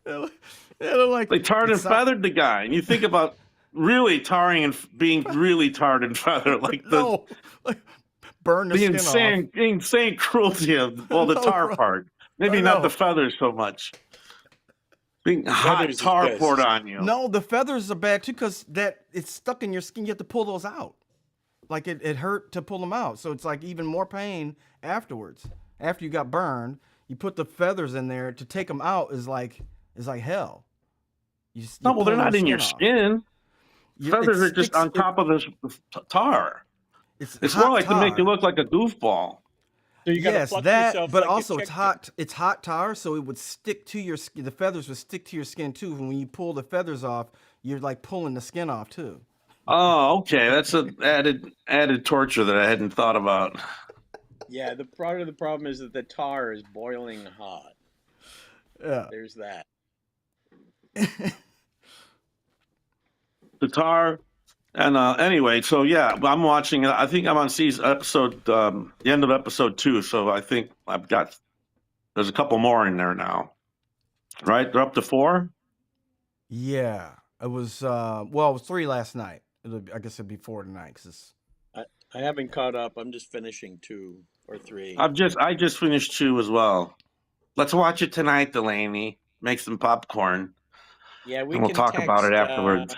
They're like They tarred and feathered the guy, and you think about really tarring and being really tarred and feathered, like like burn the the skin insane cruelty of the No, tar bro. part. Maybe I not know. the feathers so much. Being hot Feathers is tar just- poured on you. off. No, the feathers are bad too because it's stuck in your skin. You have to pull those out. Like it hurt to pull them out, so it's like even more pain afterwards. After you got burned, you put the feathers in there to take them out is like hell. No, well, they're pull not in your off. skin. Feathers are just on top of this tar. It's more hot like to make tar. you look like a goofball. So you gotta Yes, pluck that, yourself but like a also it's chicken. hot. It's hot tar, so it would stick to your skin. The feathers would stick to your skin too. And when you pull the feathers off, you're like pulling the skin off too. Oh, okay. That's an added torture that I hadn't thought about. Yeah, the part of the problem is that the tar is boiling hot. Yeah. There's that. The tar. And anyway, so yeah, I'm watching it. I think I'm on the end of episode 2. So I think there's a couple more in there now. Right? They're up to 4? Yeah, it was. It was 3 last night. I guess it'd be 4 tonight. Cause I haven't caught up. I'm just finishing 2 or 3. I just finished 2 as well. Let's watch it tonight, Delaney. Make some popcorn. Yeah, we And we'll can talk about it text, afterwards.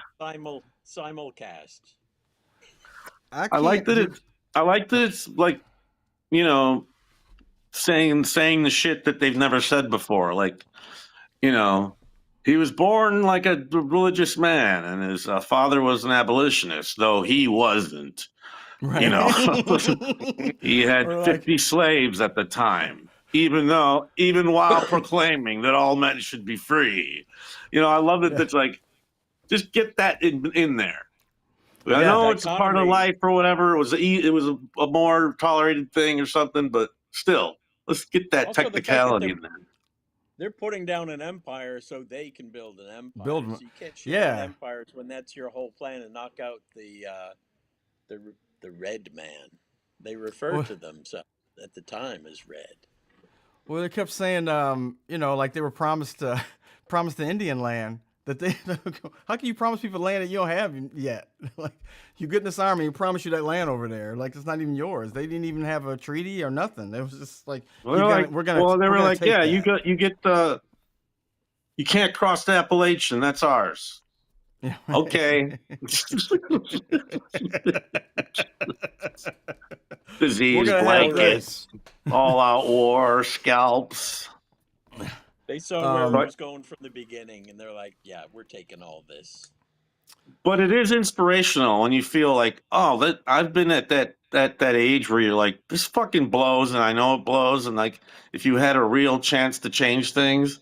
simulcast. I like that it's like, saying the shit that they've never said before. Like, he was born like a religious man, and his father was an abolitionist, though he wasn't. You know, Right. he had Or like, 50 slaves at the time, even while proclaiming that all men should be free. You know, I love that. yeah, That's like, just get that in there. I The yeah. know it's a part of dichotomy. life or whatever. It was a more tolerated thing or something, but still, let's get that Also, the fact that technicality in there. they're putting down an empire so they can build an Build empire. 'em. So you can't shit on Yeah. empires when that's your whole plan and knock out the red man. They refer Well, to themselves at the time as red. well, they kept saying, like they were promised, promised the Indian land. That they, how can you promise people land that you don't have yet? Like, you get in this army, you promise you that land over there, like it's not even yours. They didn't even have a treaty or nothing. It was just like, we're gonna They were like, take yeah, that. you can't cross the Appalachian. That's ours. Yeah. Okay. We're Disease gonna have blankets, this. all out war, scalps. They saw where it Um, But was going from the beginning, and they're like, "Yeah, we're taking all this." but it is inspirational when you feel like, oh, that I've been at that age where you're like, this fucking blows, and I know it blows, and like if you had a real chance to change things,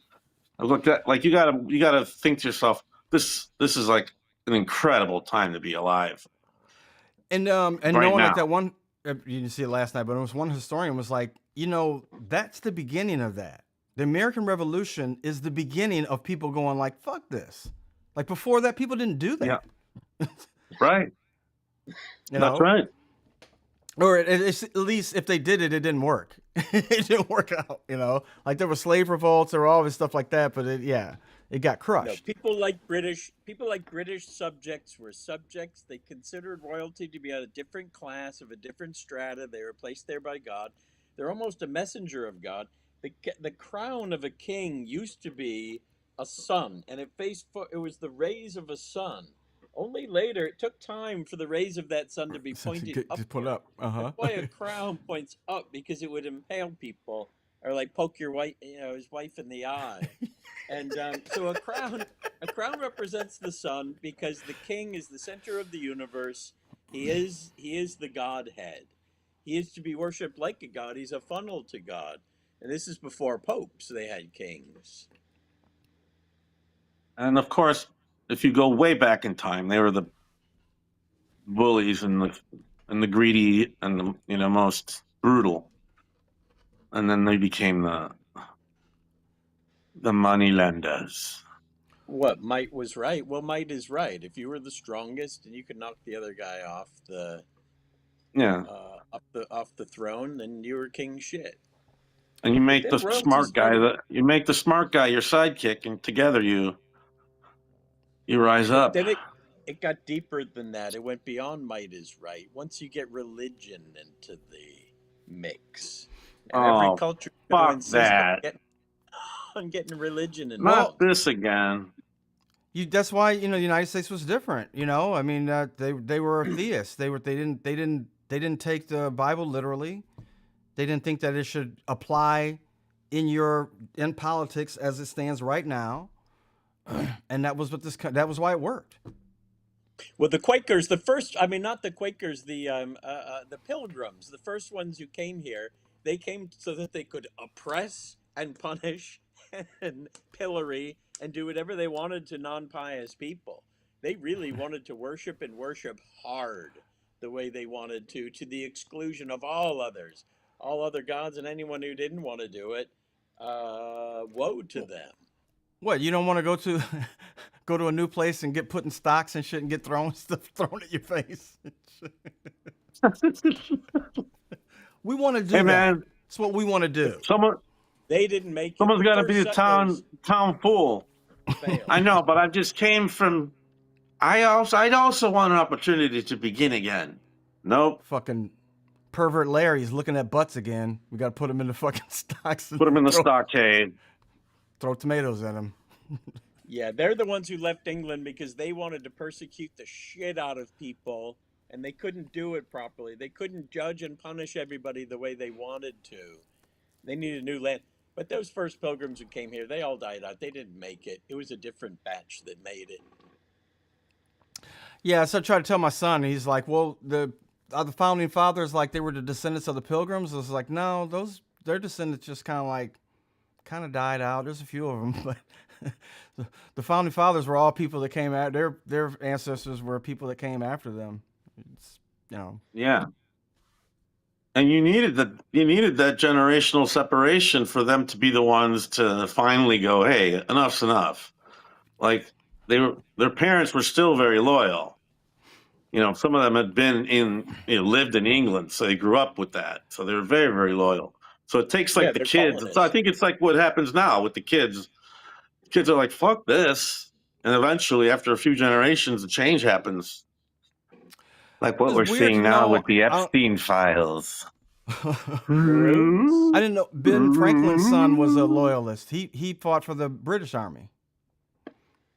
I looked at like you gotta think to yourself, this is like an incredible time to be alive and right knowing like now. that one, you didn't see it last night, but it was one historian was like, that's the beginning of that. The American Revolution is the beginning of people going like, fuck this. Like before that, people didn't do Yeah, that. right. You That's know, right. or it's, at least if they did it, it didn't work. It didn't work out. Like there were slave revolts or all this stuff like that, but it got No, crushed. people like British subjects were subjects. They considered royalty to be on a different class of a different strata. They were placed there by God. They're almost a messenger of God. The crown of a king used to be a sun, and it was the rays of a sun. Only later, it took time for the rays of that sun to be Since you pointed get just put upward. up, That's uh why a crown points up because it would impale people or like poke your wife, his wife in the eye. And so a crown represents the sun because the king is the center of the universe. He is the Godhead. He is to be worshipped like a god. He's a funnel to God. And this is before popes. They had kings. And of course, if you go way back in time, they were the bullies and the greedy and the most brutal, and then they became the money lenders. What might was right? Well, might is right. If you were the strongest and you could knock the other guy Yeah, off the throne, then you were king shit. and But then royalty started. you make the smart guy your sidekick, and together you rise But up. then it got deeper than that. It went beyond might is right. Once you get religion into the mix, and every Oh, culture is going to fuck insist that! on getting religion Not involved. this again. That's why the United States was different. I mean, they were theists. They didn't take the Bible literally. They didn't think that it should apply in politics as it stands right now. And that was that was why it worked. Well, the Quakers, the first, I mean, not the Quakers, the Pilgrims, the first ones who came here, they came so that they could oppress and punish and pillory and do whatever they wanted to non-pious people. They really wanted to worship and worship hard the way they wanted to the exclusion of all others, all other gods, and anyone who didn't want to do it. Woe to them. What, you don't want to go to go to a new place and get put in stocks and shit and get stuff thrown at your face? We want to do Hey that. man, It's what we want to do. They didn't make it. someone's The got to first be the settlers town fool. failed. I know, but I just came from. I'd also want an opportunity to begin again. Nope. Fucking pervert Larry's looking at butts again. We got to put him in the fucking stocks and Put him in the stockade. throw tomatoes at him. Yeah, they're the ones who left England because they wanted to persecute the shit out of people and they couldn't do it properly. They couldn't judge and punish everybody the way they wanted to. They needed a new land. But those first pilgrims who came here, they all died out. They didn't make it. It was a different batch that made it. Yeah, so I tried to tell my son. He's like, well, are the founding fathers like they were the descendants of the Pilgrims? It's like no, their descendants just kind of died out. There's a few of them, but the founding fathers were all people that came out. Their ancestors were people that came after them. It's, you know. Yeah. And you needed that generational separation for them to be the ones to finally go, hey, enough's enough. Like their parents were still very loyal. Some of them had lived in England, so they grew up with that. So they were very, very loyal. So it takes Yeah, like the they're kids. I colonists. think it's like what happens now with the kids. Kids are like, fuck this. And eventually, after a few generations, a change happens. Like what It's we're weird seeing to now know. with the Epstein files. Maroons? I didn't know Ben Franklin's son was a loyalist. He fought for the British Army.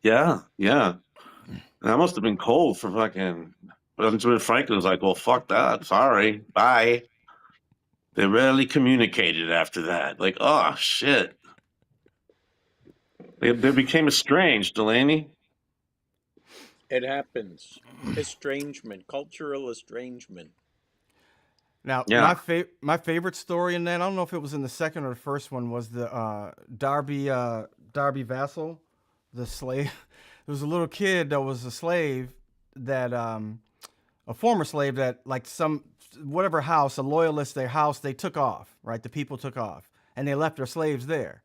Yeah, yeah. And that must have been cold for fucking. Benjamin Franklin was like, well, fuck that. Sorry. Bye. They rarely communicated after that. Like, oh, shit. They became estranged, Delaney. It happens. Estrangement, cultural estrangement. Now, Yeah. my favorite story in that, I don't know if it was in the second or the first one, was the Darby Vassal, the slave. There was a little kid that was a slave that a former slave that like whatever house, a loyalist, their house, they took off, right? The people took off and they left their slaves there.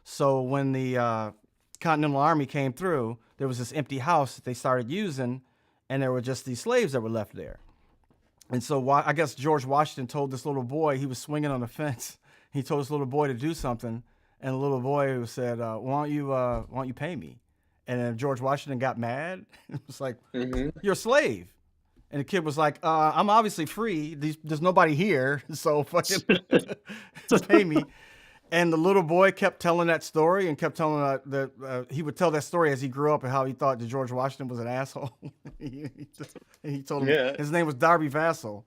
So when the Continental Army came through, there was this empty house that they started using, and there were just these slaves that were left there. And so I guess George Washington told this little boy, he was swinging on the fence. He told this little boy to do something, and the little boy said, "Why don't you pay me?" And then George Washington got mad. It was like, "You're a slave." And the kid was like, "I'm obviously free. There's nobody here, so fucking just pay me." And the little boy kept telling that story and kept telling he would tell that story as he grew up and how he thought that George Washington was an asshole. He told him his name was Darby Vassal,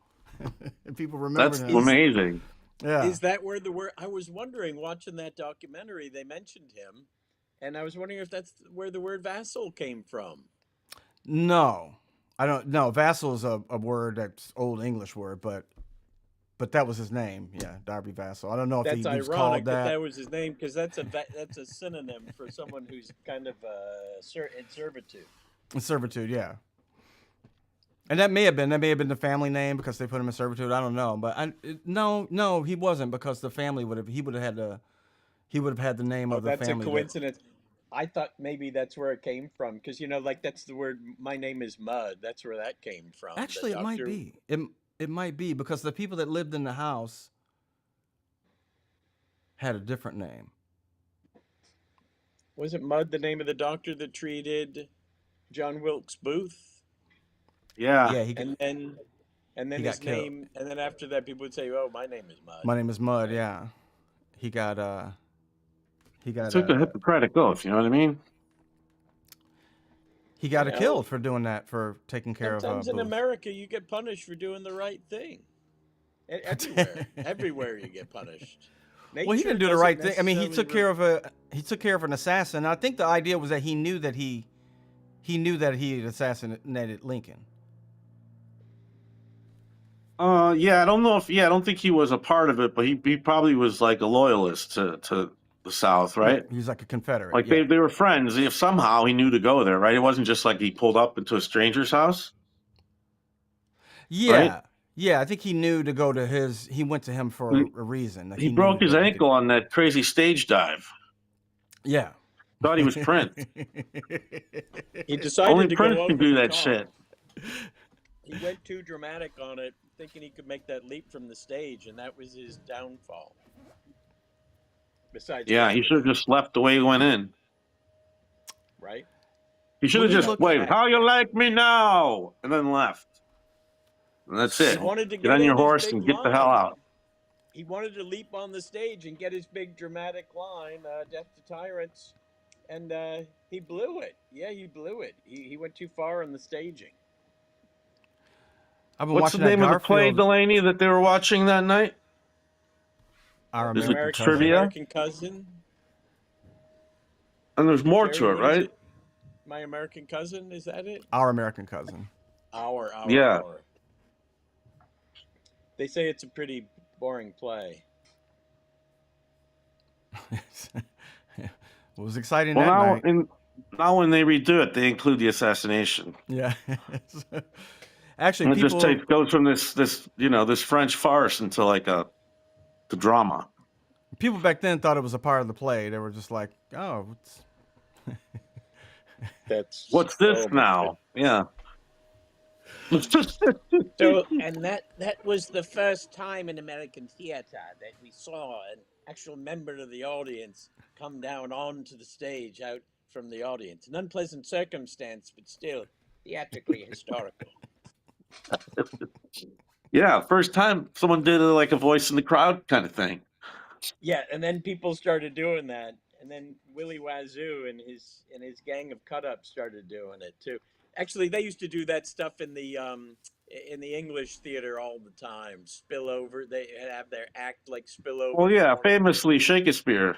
and people remember That's him. amazing. Yeah. Is that where the word? I was wondering, watching that documentary, they mentioned him, and I was wondering if that's where the word vassal came from. No, I don't. No, vassal is a word that's old English word, but that was his name. Yeah, Darby Vassal. I don't know if That's he was ironic called that that. that was his name, because that's a synonym for someone who's kind of in servitude. In servitude, yeah. And that may have been the family name because they put him in servitude. I don't know, but no, he wasn't, because the family would have had the name Oh, of the that's a family. coincidence. I thought maybe that's where it came from, because like that's the word. My name is Mud. That's where that came from. Actually, it might be. It might be because the people that lived in the house had a different name. Wasn't Mud the name of the doctor that treated John Wilkes Booth? Yeah. Yeah, And then he got his killed. name, and then after that, people would say, "Oh, my name is Mud." My name is Mud. Yeah, he got Took a Hippocratic oath, you know what I mean? he got Well, killed for doing that, for taking care Sometimes of in Booth. America, you get punished for doing the right thing. Everywhere you get punished. Well, he didn't do the right thing. I mean, he took care of an assassin. I think the idea was that he knew that he had assassinated Lincoln. Yeah, I don't think he was a part of it, but he probably was like a loyalist to the South, right? He was like a Confederate. Like yeah. they were friends. If somehow he knew to go there, right? It wasn't just like he pulled up into a stranger's house. Yeah. Right? Yeah, I think he knew to go to his. He went to him for a reason. Like He knew broke his that he ankle on that crazy stage dive. Yeah. Thought he was Prince. He decided Only to Prince go can over do the that top. shit. He went too dramatic on it, thinking he could make that leap from the stage, and that was his downfall. Besides, Yeah, he should have just left the way he went in. right? He should have just waved, "How you like me now?" and then left. And that's it. He wanted to Get on in your his horse big and get the hell line. out. He wanted to leap on the stage and get his big dramatic line, "Death to Tyrants," and he blew it. Yeah, he blew it. He went too far in the staging. I've been What's the watching name that of the play, Garfield. Delaney, that they were watching that night? Our Is it American Cousin. trivia? American Cousin. And there's more Jerry, to it, what is right? it? My American Cousin, is that it? Our American Cousin. Our. Yeah. They say it's a pretty boring play. It was exciting Well, that night. now when they redo it, they include the assassination. Yeah. Actually, And it just people goes from this French farce into like the drama. people back then thought it was a part of the play. They were just like, "Oh, That's What's this much. now? Yeah. So, and that was the first time in American theater that we saw an actual member of the audience come down onto the stage out from the audience. An unpleasant circumstance, but still theatrically historical. Yeah, first time someone did like a voice in the crowd kind of thing. Yeah, and then people started doing that, and then Willie Wazoo and his gang of cut-ups started doing it too. Actually, they used to do that stuff in the English theater all the time. Spill over, they have their act like spill over. Well, yeah, from one- famously Shakespeare.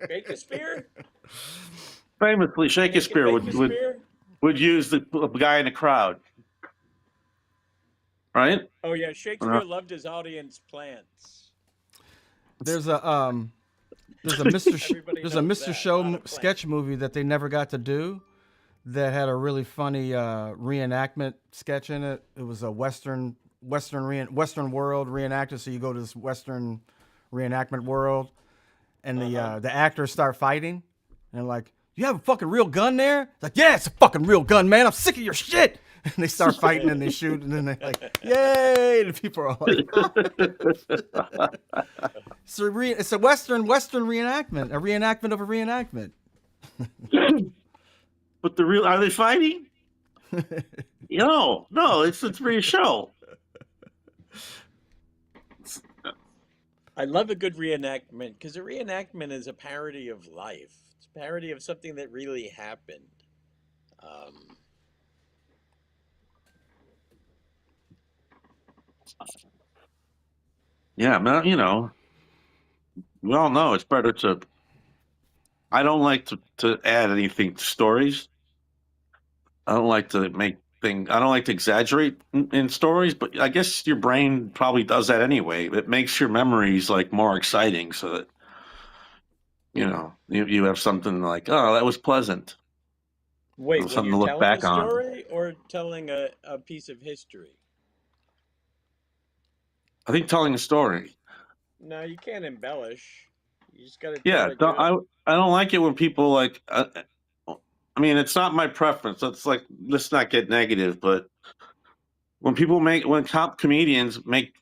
Shakespeare. Famously Shakespeare Shakespeare? would use the guy in the crowd, right? Oh yeah, Shakespeare loved his audience plants. there's a Mr. Everybody There's a knows Mr. that. Show Lot of sketch movie that they never got to do that had a really funny reenactment sketch in it. It was a Western world reenacted. So you go to this Western reenactment world, and the actors start fighting, and they're like, "You have a fucking real gun there?" It's like, "Yeah, it's a fucking real gun, man. I'm sick of your shit." And they start fighting and they shoot, and then they're like, "Yay!" And people are like, it's a Western reenactment, a reenactment of a reenactment. But are they fighting? No, it's a show. I love a good reenactment because a reenactment is a parody of life. It's a parody of something that really happened. Yeah, man, we all know it's better to. I don't like to add anything to stories. I don't like to I don't like to exaggerate in stories, but I guess your brain probably does that anyway. It makes your memories like more exciting so that, you have something like, oh, that was pleasant. Wait, when Something you're to look telling back a on. story or telling a piece of history? I think telling a story. No, you can't embellish. You just got to Yeah, tell it good. I don't like it when people like. I mean, it's not my preference. It's like, let's not get negative, but when top comedians make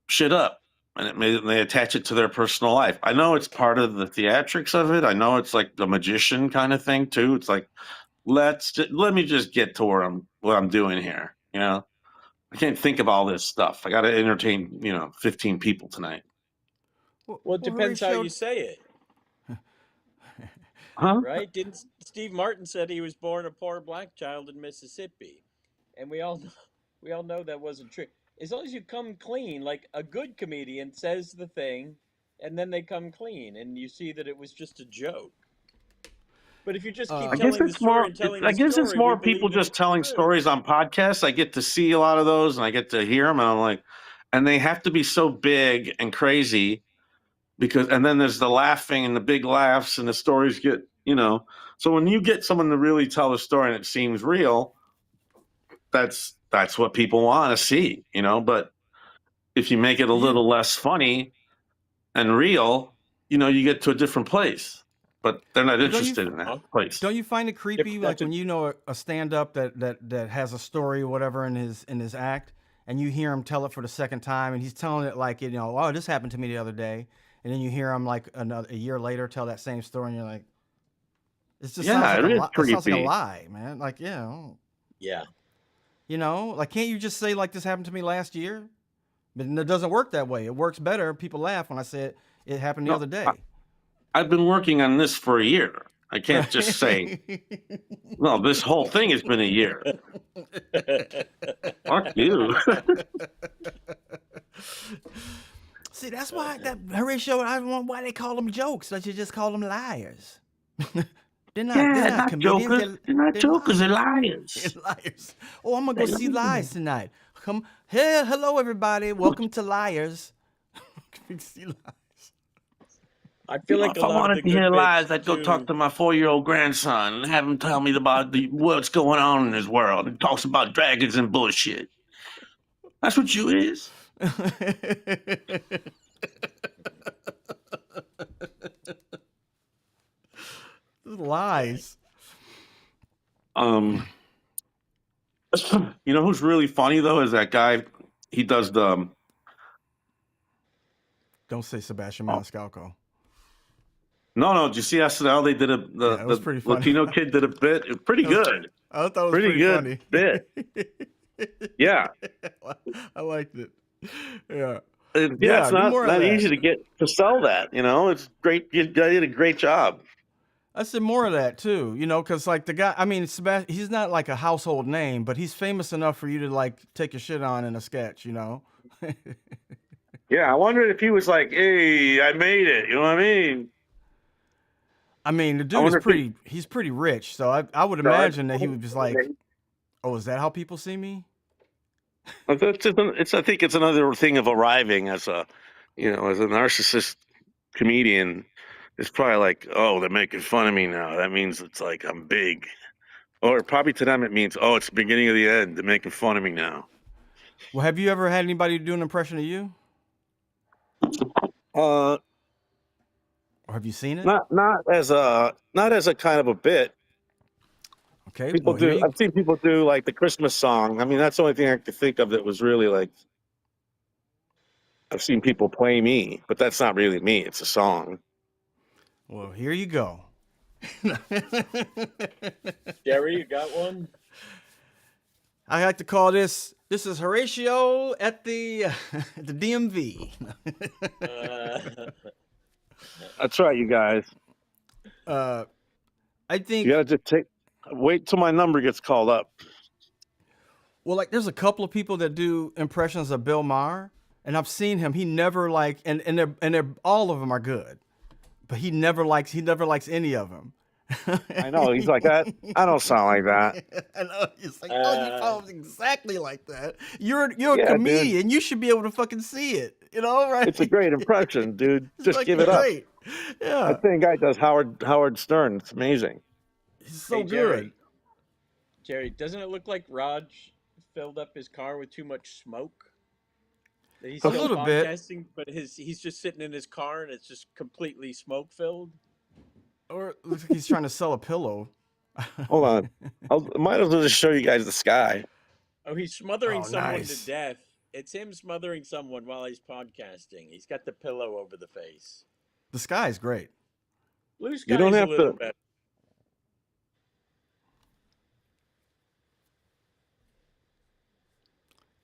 shit up and they attach it to their personal life. I know it's part of the theatrics of it. I know it's like the magician kind of thing too. It's like, let me just get to what I'm doing here. I can't think of all this stuff. I got to entertain 15 people tonight. Well, it depends how you say it. Huh? Right? Didn't Steve Martin said he was born a poor black child in Mississippi, and we all know that wasn't true. As long as you come clean, like a good comedian says the thing, and then they come clean, and you see that it was just a joke. But if you just keep telling the story and telling the story, I guess it's more we believe people that just it's telling true. stories on podcasts. I get to see a lot of those, and I get to hear them, and I'm like, and they have to be so big and crazy and then there's the laughing and the big laughs, and the stories get, So when you get someone to really tell a story and it seems real, that's what people want to see, But if you make it a little less funny and real, you get to a different place. But they're not interested in that place. Don't you find it creepy, like when you know a stand-up that has a story or whatever in his act, and you hear him tell it for the second time, and he's telling it like, oh, this happened to me the other day, and then you hear him like a year later tell that same story, and you're like, it just sounds like a lie, man. Like, yeah. Like, can't you just say like, this happened to me last year? But it doesn't work that way. It works better. People laugh when I say it happened the other day. I've been working on this for a year. I can't just say, no, this whole thing has been a year. Fuck you. See, that's why that Horatio, I don't know why they call them jokes. Don't you just call them liars? They're not comedians. jokers. They're not They're jokers. They're liars. liars. They're liars. Oh, I'm gonna go They're see liars. Lies tonight. Come, hey, hello everybody. Welcome to Liars. See Lies. I feel like If a I lot of the wanted to hear good lies, bits I'd go talk too. to my 4-year-old grandson and have him tell me about what's going on in his world. He talks about dragons and bullshit. That's what you is. Lies. You know who's really funny though is that guy. He does the. Don't say Sebastian Oh, Maniscalco. no. Did you see SNL? They did Yeah, it was the pretty funny. Latino kid did a bit. It was pretty That was- good. I thought it was Pretty pretty good funny. bit. Yeah. I liked it. Yeah. Yeah, Yeah, it's do not more of not that. easy to sell that. You know, it's great. You did a great job. I said more of that too, because like the guy, I mean, Sebastian, he's not like a household name, but he's famous enough for you to like take a shit on in a sketch, Yeah, I wondered if he was like, "Hey, I made it." You know what I mean? I mean, the I dude is wonder if he. he's pretty rich, so I would imagine that he would just like, oh, is that how people see me? I think it's another thing of arriving as a, as a narcissist comedian. It's probably like, oh, they're making fun of me now. That means it's like I'm big. Or probably to them it means, oh, it's the beginning of the end. They're making fun of me now. Well, have you ever had anybody do an impression of you, Uh, or have you seen it? not as a kind of a bit. Okay, People well here do. you. I've seen people do like the Christmas song. I mean, that's the only thing I could think of that was really like. I've seen people play me, but that's not really me. It's a song. Well, here you go. Jerry, you got one? I like to call this. This is Horatio at the the DMV. That's right, you guys. I think. You gotta just wait till my number gets called up. Well, like there's a couple of people that do impressions of Bill Maher, and I've seen him. He never like, and they're all of them are good, but he never likes any of them. I know. He's like that. I don't sound like that. I know. It's like, oh, you sound exactly like that. You're a Yeah, comedian. dude. You should be able to fucking see it. Right? It's a great impression, dude. It's Just fucking give it up. great. Yeah, That same guy does Howard Stern. It's amazing. he's so Hey, good. Jerry, doesn't it look like Raj filled up his car with too much smoke? That he's A still little bit. podcasting, but he's just sitting in his car and it's just completely smoke filled. Or it looks like he's trying to sell a pillow. Hold on. I might as well just show you guys the sky. Oh, he's smothering Oh, someone nice. to death. It's him smothering someone while he's podcasting. He's got the pillow over the face. The sky is great. Blue sky You don't is have a little to. better.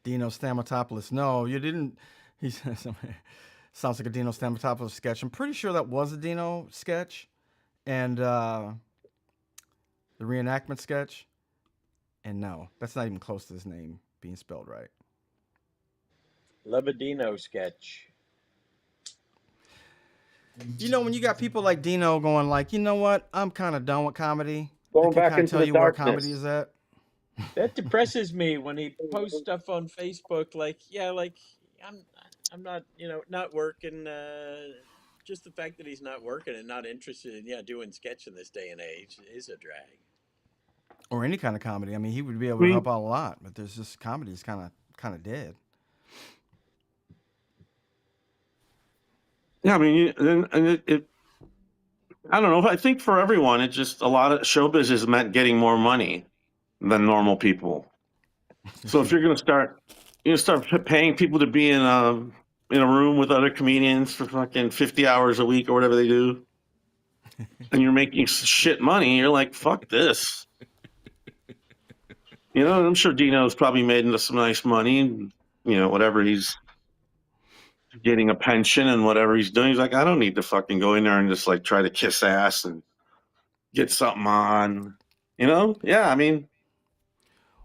Dino Stamatopoulos. No, you didn't. He sounds like a Dino Stamatopoulos sketch. I'm pretty sure that was a Dino sketch, and the reenactment sketch. And no, that's not even close to his name being spelled right. Lebedino sketch. When you got people like Dino going like, you know what, I'm kind of done with comedy. Going I can back kind of into tell the you where darkness. comedy is at. That depresses me when he posts stuff on Facebook like, I'm not, not working. Just the fact that he's not working and not interested in doing sketch in this day and age is a drag. Or any kind of comedy. I mean, he would be able to help out a lot, but there's just comedy is kind of dead. Yeah, I mean, I don't know. I think for everyone, it just a lot of showbiz has meant getting more money than normal people. So if you're gonna start paying people to be in a room with other comedians for fucking 50 hours a week or whatever they do, and you're making shit money, you're like, fuck this. I'm sure Dino's probably made into some nice money, and whatever he's getting a pension and whatever he's doing. He's like, I don't need to fucking go in there and just like try to kiss ass and get something on. Yeah, I mean,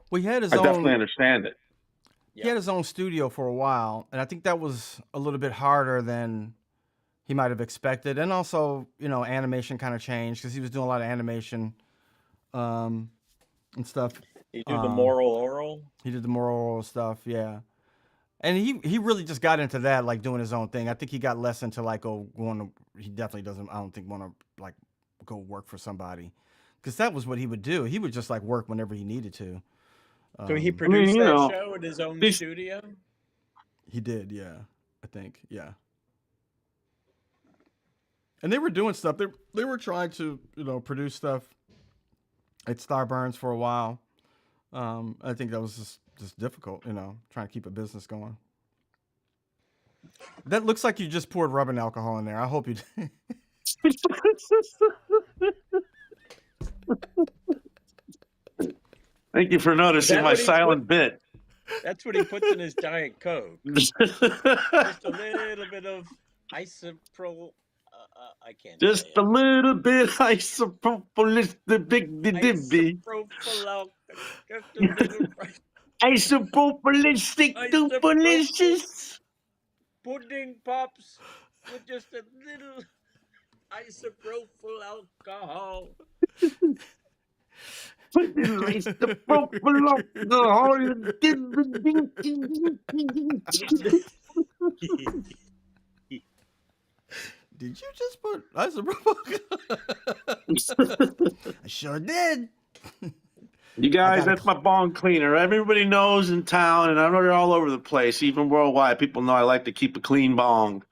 Well, he had his I own. definitely understand it. He had his own studio for a while, and I think that was a little bit harder than he might have expected, and also animation kind of changed because he was doing a lot of animation um, and stuff. You do the Um, moral oral. he did the moral stuff, yeah. And he really just got into that, like doing his own thing. I think he got less into like going to. He definitely doesn't. I don't think want to like go work for somebody, because that was what he would do. He would just like work whenever he needed to. So he I mean, produced that show at his own these studio. He did, yeah. I think, yeah. And they were doing stuff. They were trying to produce stuff at Starburns for a while. I think that was just difficult, trying to keep a business going. That looks like you just poured rubbing alcohol in there. I hope you did. Thank you for noticing my silent bit. That's what he puts in his Diet Coke. Just a little bit of isopropyl. I can't. Just a little bit isopropyl, the big dibby. Isopropylistic delicious. Pudding pops with just a little isopropyl alcohol. Did you just put isopropyl? I sure did. You guys, that's my bong cleaner. Everybody knows in town, and I know you're all over the place, even worldwide. People know I like to keep a clean bong.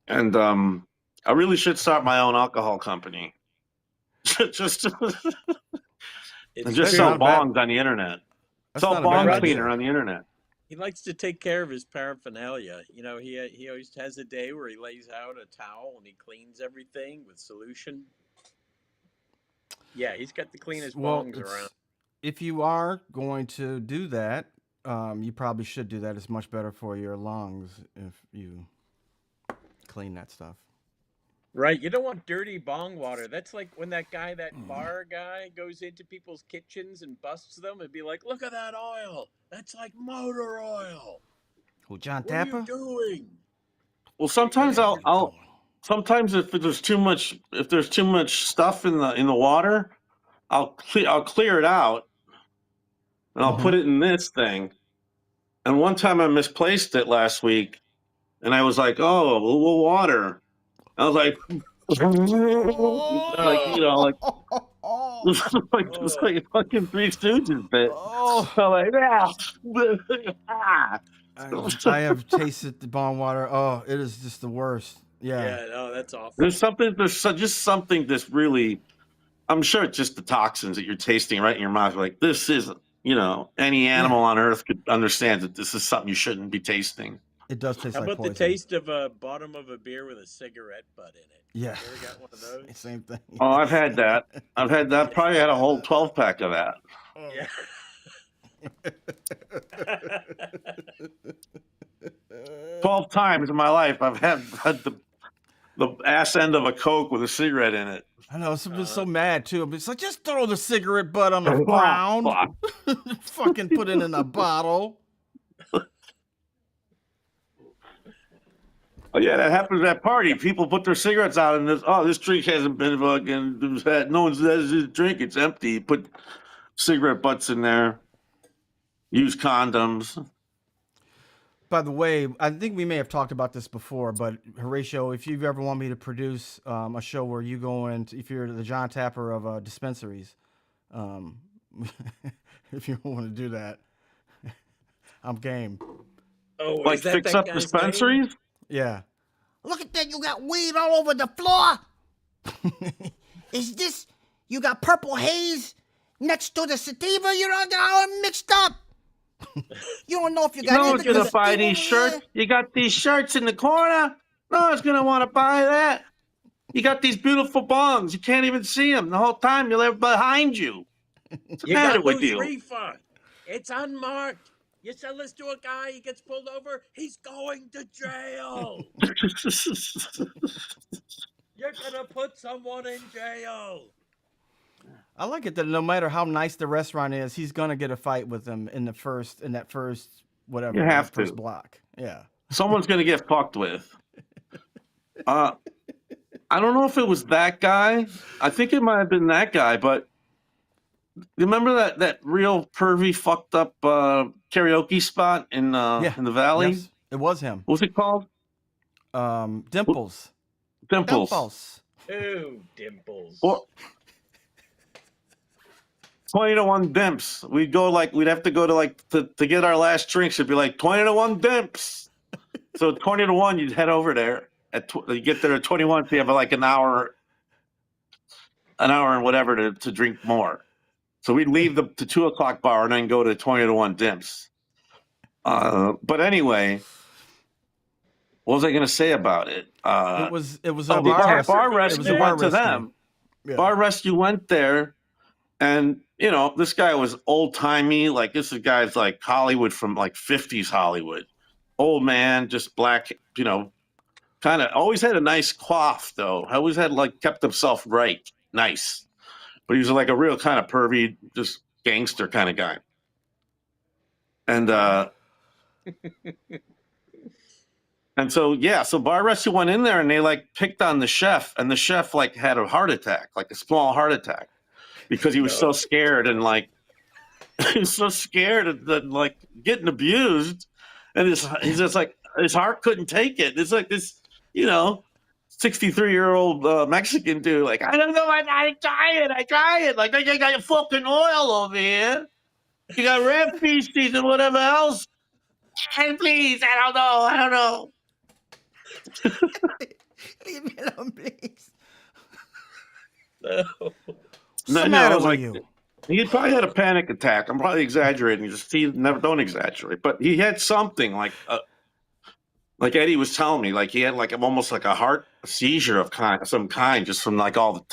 And I really should start my own alcohol company. just sell bongs on the internet. Sell bong cleaner on the internet. He likes to take care of his paraphernalia. He always has a day where he lays out a towel and he cleans everything with solution. Yeah, he's got the cleanest bongs around. If you are going to do that, you probably should do that. It's much better for your lungs if you clean that stuff. Right. You don't want dirty bong water. That's like when that bar guy goes into people's kitchens and busts them and be like, look at that oil. That's like motor oil. Who, John Tapper? What are you doing? Well, sometimes sometimes if there's too much stuff in the water, I'll clear it out and I'll put it in this thing. And one time I misplaced it last week and I was like, oh, a little water. I was like, it's like a fucking Three Stooges bit. So like, I have tasted the bong water. Oh, it is just the worst. Yeah. Yeah, no, that's awful. There's just something that's really, I'm sure it's just the toxins that you're tasting right in your mouth. Like, this isn't, any animal on earth could understand that this is something you shouldn't be tasting. It does taste like poison. How about the taste of a bottom of a beer with a cigarette butt in it? Yeah. You ever got one of those? Same thing. Oh, I've had that. Probably had a whole 12-pack of that. Yeah. 12 times in my life I've had the ass end of a Coke with a cigarette in it. I know, I'm so mad too. But it's like, just throw the cigarette butt on the ground. Fucking put it in a bottle. Oh yeah, that happens at party. People put their cigarettes out and this drink hasn't been fucking had. No one's has this drink. It's empty. Put cigarette butts in there. Use condoms. By the way, I think we may have talked about this before, but Horatio, if you ever want me to produce a show where you go in, if you're the John Tapper of dispensaries, if you want to do that, I'm game. Oh, like fix up dispensaries? Name? Yeah. Look at that! You got weed all over the floor. Is this? You got purple haze next to the sativa? You're all mixed up. You don't know if you got. No one's gonna buy these shirts. You got these shirts in the corner. No one's gonna want to buy that. You got these beautiful bongs. You can't even see them the whole time. You're behind you. What's the matter with you? Refund. It's unmarked. You sell this to a guy, he gets pulled over, he's going to jail. You're gonna put someone in jail. I like it that no matter how nice the restaurant is, he's gonna get a fight with them in that first whatever. You have first block. Yeah. Someone's gonna get fucked with. I don't know if it was that guy. I think it might have been that guy, but you remember that real pervy, fucked up karaoke spot in Yeah. the valley? Yes, it was him. What was it called? Dimples. Dimples. Dimples. Oh, Dimples. Or 20 to 1 dimps. We'd have to go to get our last drinks. It'd be like 20 to 1 dimps. So 20 to 1, you'd head over there. You get there at 21, so you have like an hour and whatever to drink more. So we'd leave the 2 o'clock bar and then go to 20 to 1 dimps. But anyway, what was I going to say about it? It was a bar It was rescue a bar went to rescue. them. Yeah. Bar rescue went there, and this guy was old timey. Like this guy's like Hollywood from like 50s Hollywood, old man, just black. Kind of always had a nice coif though. Always had kept himself right, nice. But he was like a real kind of pervy, just gangster kind of guy. And and so bar rescue went in there and they picked on the chef, and the chef had a heart attack, like a small heart attack, because he was so scared and he was so scared of getting abused, and he's just like his heart couldn't take it. It's like this, 63-year-old Mexican dude, like, I don't know, I try it. Like, I got fucking oil over here. You got rat feces and whatever else. And please, I don't know. Leave me alone, please. No. What's the matter with you? He probably had a panic attack. I'm probably exaggerating. Don't exaggerate. But he had something like Eddie was telling me, he had almost like a heart seizure of some kind, just from all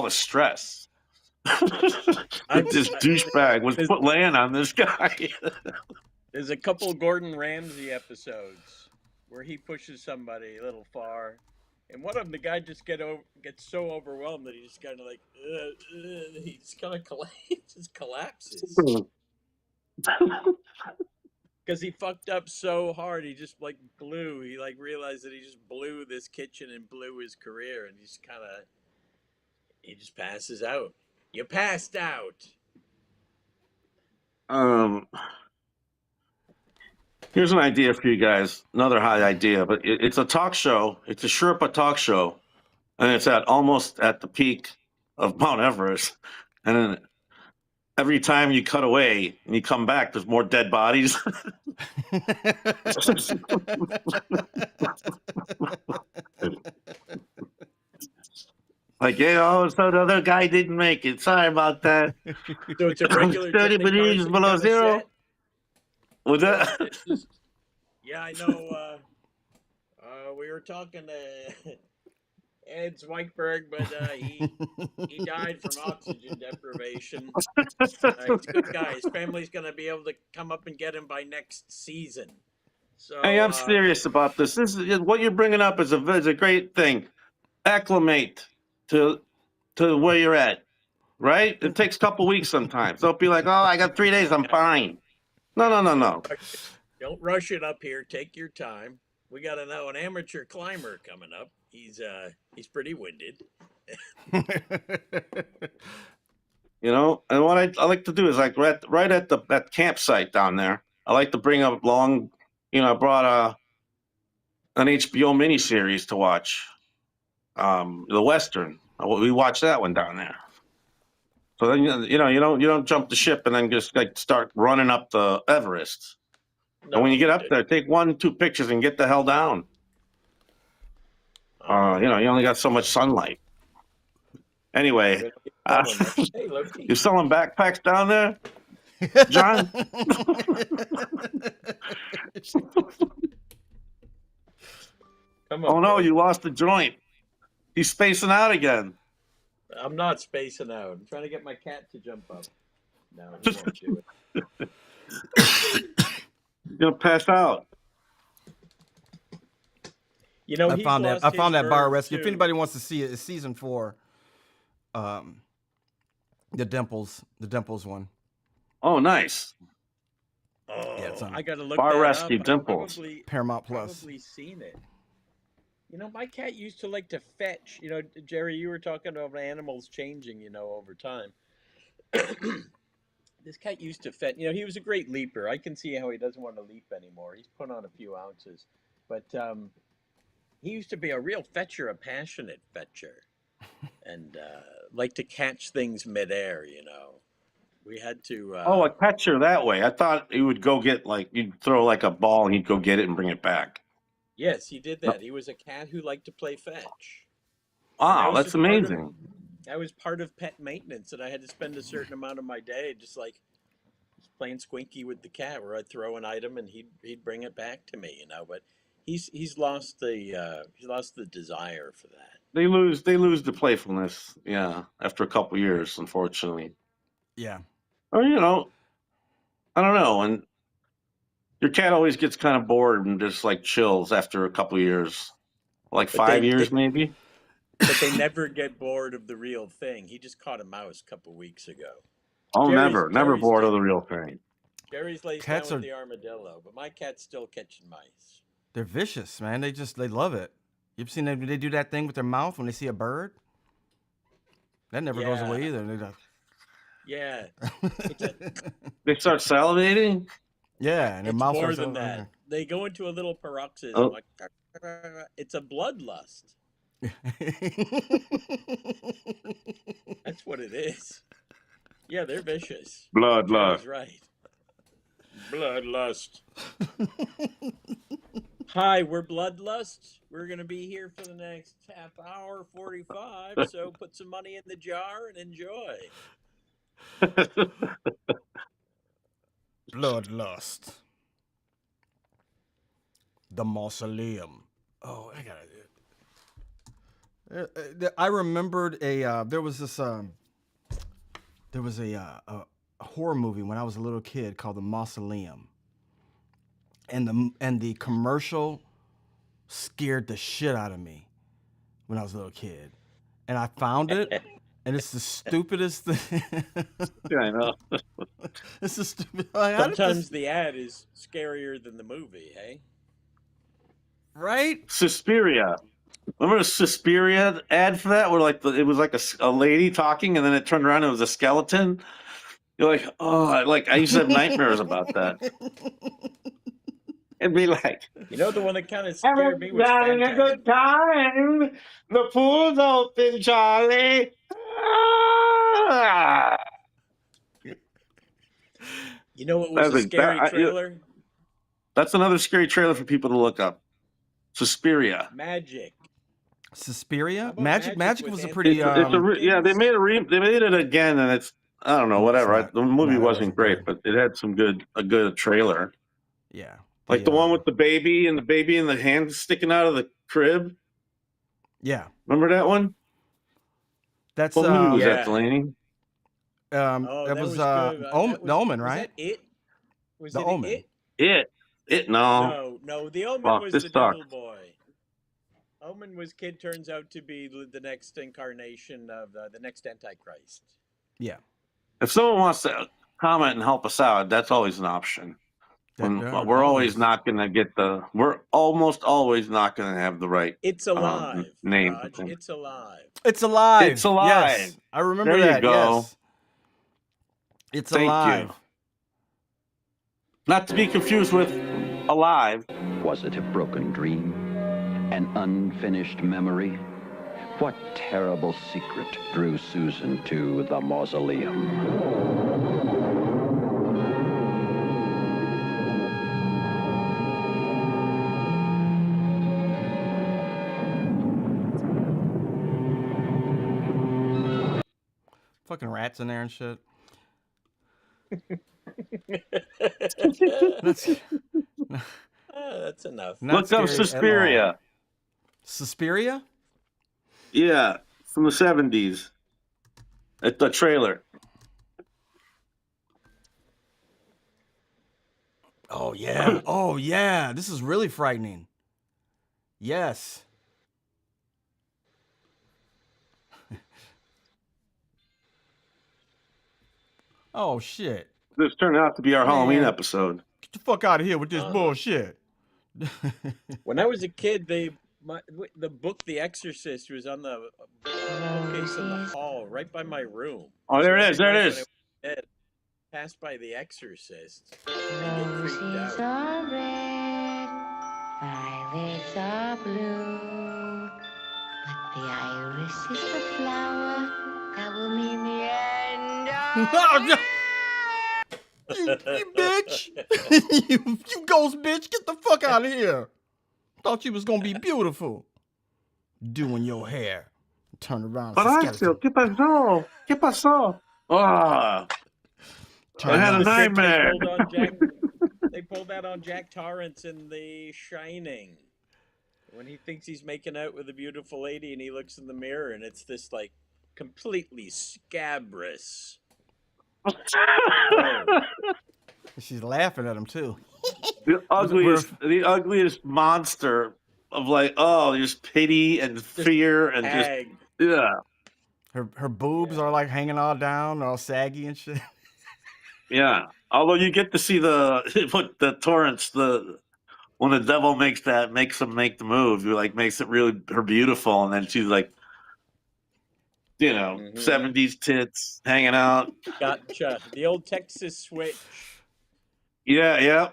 the stress. This douchebag was laying on this guy. There's a couple Gordon Ramsay episodes where he pushes somebody a little far, and one of them, the guy just gets so overwhelmed that he just kind of he just kind of collapses because he fucked up so hard. He just blew. He realized that he just blew this kitchen and blew his career, and he just passes out. You passed out. Here's an idea for you guys. Another high idea, but it's a talk show. It's a Sherpa talk show, and it's almost at the peak of Mount Everest. And then every time you cut away and you come back, there's more dead bodies. So the other guy didn't make it. Sorry about that. So it's a regular 30 degrees below zero. Was that? Yeah, I know. We were talking to Ed Zweigberg, but he died from oxygen deprivation. He's a good guy. His family's going to be able to come up and get him by next season. So, hey, I'm serious about this. This is what you're bringing up is a great thing. Acclimate to where you're at, right? It takes a couple weeks sometimes. Don't be like, oh, I got 3 days, I'm fine. No. Don't rush it up here. Take your time. We got an amateur climber coming up. He's pretty winded. And what I like to do is right at that campsite down there. I like to bring up I brought an HBO miniseries to watch, the Western. We watched that one down there. So then you don't jump the ship and then just start running up the Everest. No, and when you get up there, take 1-2 pictures and get the hell down. You only got so much sunlight. Anyway, hey, you're selling backpacks down there, John? Come on, Oh no, bro. you lost the joint. He's spacing out again. I'm not spacing out. I'm trying to get my cat to jump up. No, he won't do it. You're gonna pass out. I found that bar rescue. If anybody wants to see it, it's season 4. The Dimples one. Oh, nice. Oh, Yeah, it's on I got to look Bar that Rescue up. Dimples. I've Paramount Plus. Probably seen it. My cat used to like to fetch. Jerry, you were talking about animals changing, over time. This cat used to fetch. He was a great leaper. I can see how he doesn't want to leap anymore. He's put on a few ounces, but he used to be a real fetcher, a passionate fetcher, and like to catch things midair. We had to. Oh, a catcher that way. I thought he would go get you'd throw like a ball and he'd go get it and bring it back. Yes, he did No. that. He was a cat who liked to play fetch. And Wow, that's amazing. that was part of pet maintenance, and I had to spend a certain amount of my day just playing Squinky with the cat, where I'd throw an item and he'd bring it back to me. But he's lost the desire for that. They lose the playfulness, yeah, after a couple years, unfortunately. Yeah. Or I don't know, and your cat always gets kind of bored and just chills after a couple years, like But 5 years maybe. But they never get bored of the real thing. He just caught a mouse a couple weeks ago. Oh, never Jerry's bored of the real thing. Jerry's lays Cats down with are- the armadillo, but my cat's still catching mice. They're vicious, man. They love it. You've seen they do that thing with their mouth when they see a bird? That never goes Yeah. away either. They're like, Yeah, They start salivating. yeah, and their it's mouth more starts than over that. They go into a little paroxysm, Oh. like it's a bloodlust. That's what it is. Yeah, they're vicious. Bloodlust. Jerry's right. Bloodlust. Hi, we're Bloodlust. We're going to be here for the next half hour, 45. So put some money in the jar and enjoy. Bloodlust. The mausoleum. Oh, I got it. I remembered there was a horror movie when I was a little kid called The Mausoleum. And the commercial scared the shit out of me when I was a little kid. And I found it, and it's the stupidest thing. Yeah, I know. It's the stupid. Like, how did Sometimes this- the ad is scarier than the movie, hey? right? Suspiria. Remember the Suspiria ad for that? Where it was like a lady talking, and then it turned around and it was a skeleton. You're like, oh, I used to have nightmares about that. It'd be like, The one that kind of scared me was having a Phantasm. good time. The pool's open, Charlie. Ah! You know what was That's a scary trailer? That's another scary trailer for people to look up. Suspiria. Magic. Suspiria? How about Magic Magic was a with pretty. Yeah, they made it again, and it's I don't know, whatever. not- The movie no, it wasn't wasn't great, good. but it had some a good trailer. Yeah. Like the one with the baby and the hand sticking out of the crib. Yeah. Remember that one? That's What movie was Yeah. that, Delaney? Oh, that was good. The Omen, right? Was that it? Was The it Omen. it? No. No. The Omen Fuck, was this the sucks. Devil Boy. Omen was kid turns out to be the next incarnation of the next Antichrist. Yeah. If someone wants to comment and help us out, that's always an option. We're always not going to get we're almost always not going to have the right It's alive. name. Raj, it's alive. It's alive. It's alive. Yes. I remember There you that. go. Yes. It's Thank alive. you. Not to be confused with Alive. Was it a broken dream? An unfinished memory? What terrible secret drew Susan to the mausoleum? Fucking rats in there and shit. That's enough. Not Look up scary at all. Suspiria. Suspiria? Yeah, from the 70s. At the trailer. Oh yeah. Oh yeah. This is really frightening. Yes. Oh shit. This turned out to be our Halloween Man. episode. Get the fuck out of here with this bullshit. When I was a kid, they the book The Exorcist was on the bookcase in the hall right by my room. Oh, So there it every is. There night it when I is. went to bed, I passed by The Exorcist and get creeped Roses out. are red, violets are blue, but the iris is the flower that will mean the end of You bitch. you ghost bitch. Get the fuck out of here. Thought you was gonna be beautiful. Doing your hair. Turn around, it's a Horatio, skeleton. ¿qué pasó? ¿Qué pasó? Ah, I Turn had a around. The trick they nightmare. pulled on Jack. They pulled that on Jack Torrance in The Shining. When he thinks he's making out with a beautiful lady and he looks in the mirror and it's this like completely scabrous crow. She's laughing at him too. the ugliest monster of like, oh, just pity and Just fear and just, hag. yeah. Her boobs Yeah. are like hanging all down, all saggy and shit. Yeah. Although you get to see the Torrance, when the devil makes him make the move, you like makes it really her beautiful, and then she's like, Mm-hmm. 70s tits hanging out. Gotcha. The old Texas switch. Yeah, yeah.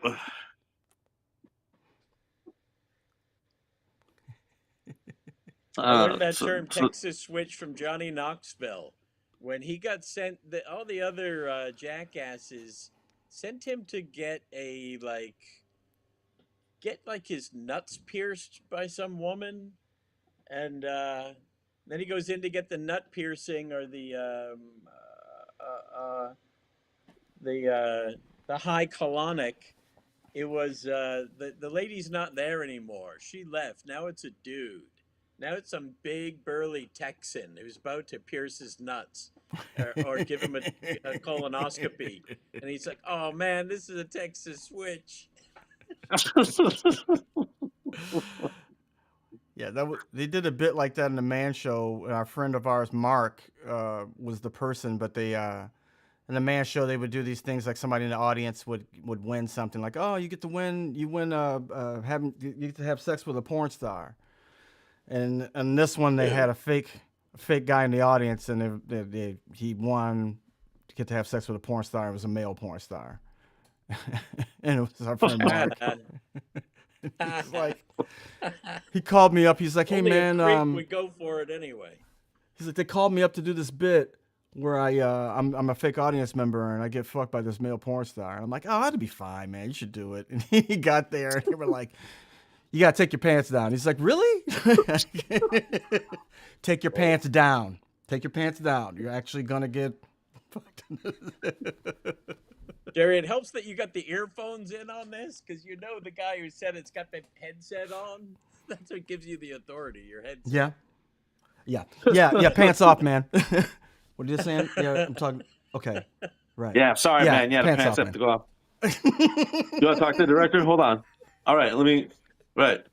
I learned that term Texas switch from Johnny Knoxville. When he got sent, all the other jackasses sent him to get his nuts pierced by some woman, and then he goes in to get the nut piercing or the high colonic. It was the lady's not there anymore. She left. Now it's a dude. Now it's some big burly Texan who's about to pierce his nuts or give him a colonoscopy, and he's like, "Oh man, this is a Texas switch." Yeah, they did a bit like that in the Man Show. Our friend of ours, Mark, was the person, but they in the Man Show they would do these things like somebody in the audience would win something like, oh, you get to win you get to have sex with a porn star, and this one they had a fake guy in the audience, and he won to get to have sex with a porn star. It was a male porn star, and it was our friend Mark. It's like he called me up. He's like, "Hey Only man, a creep would go for it anyway." He's like, they called me up to do this bit where I'm a fake audience member and I get fucked by this male porn star." I'm like, "Oh, that'd be fine, man. You should do it." And he got there and they were like, "You gotta take your pants down." He's like, "Really?" Take your pants down. Take your pants down. You're actually gonna get fucked. Jerry, it helps that you got the earphones in on this because you know the guy who said it's got the headset on. That's what gives you the authority. Your headset. Yeah. Pants off, man. What are you saying? Yeah, I'm talking. Okay, right. Yeah, sorry, man. Yeah, the pants off, have to go off. You want to talk to the director? Hold on. All right, right.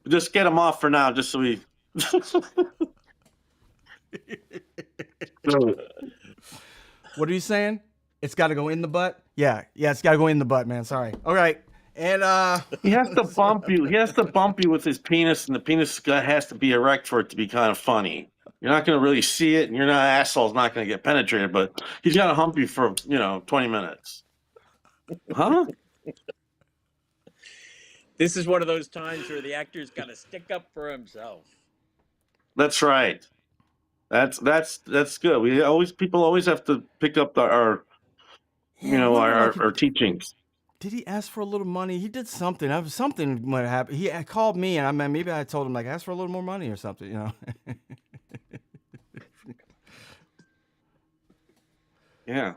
Just get them off for now, just so we. What are you saying? It's got to go in the butt? Yeah, it's got to go in the butt, man. Sorry. All right. And he has to bump you. He has to bump you with his penis, and the penis has to be erect for it to be kind of funny. You're not going to really see it, and your asshole's not going to get penetrated, but he's got to hump you for 20 minutes. Huh? This is one of those times where the actor's got to stick up for himself. That's right. That's good. People always have to pick up our teachings. Did he ask for a little money? He did something. Something might have happened. He called me, and maybe I told him like, ask for a little more money or something, Yeah.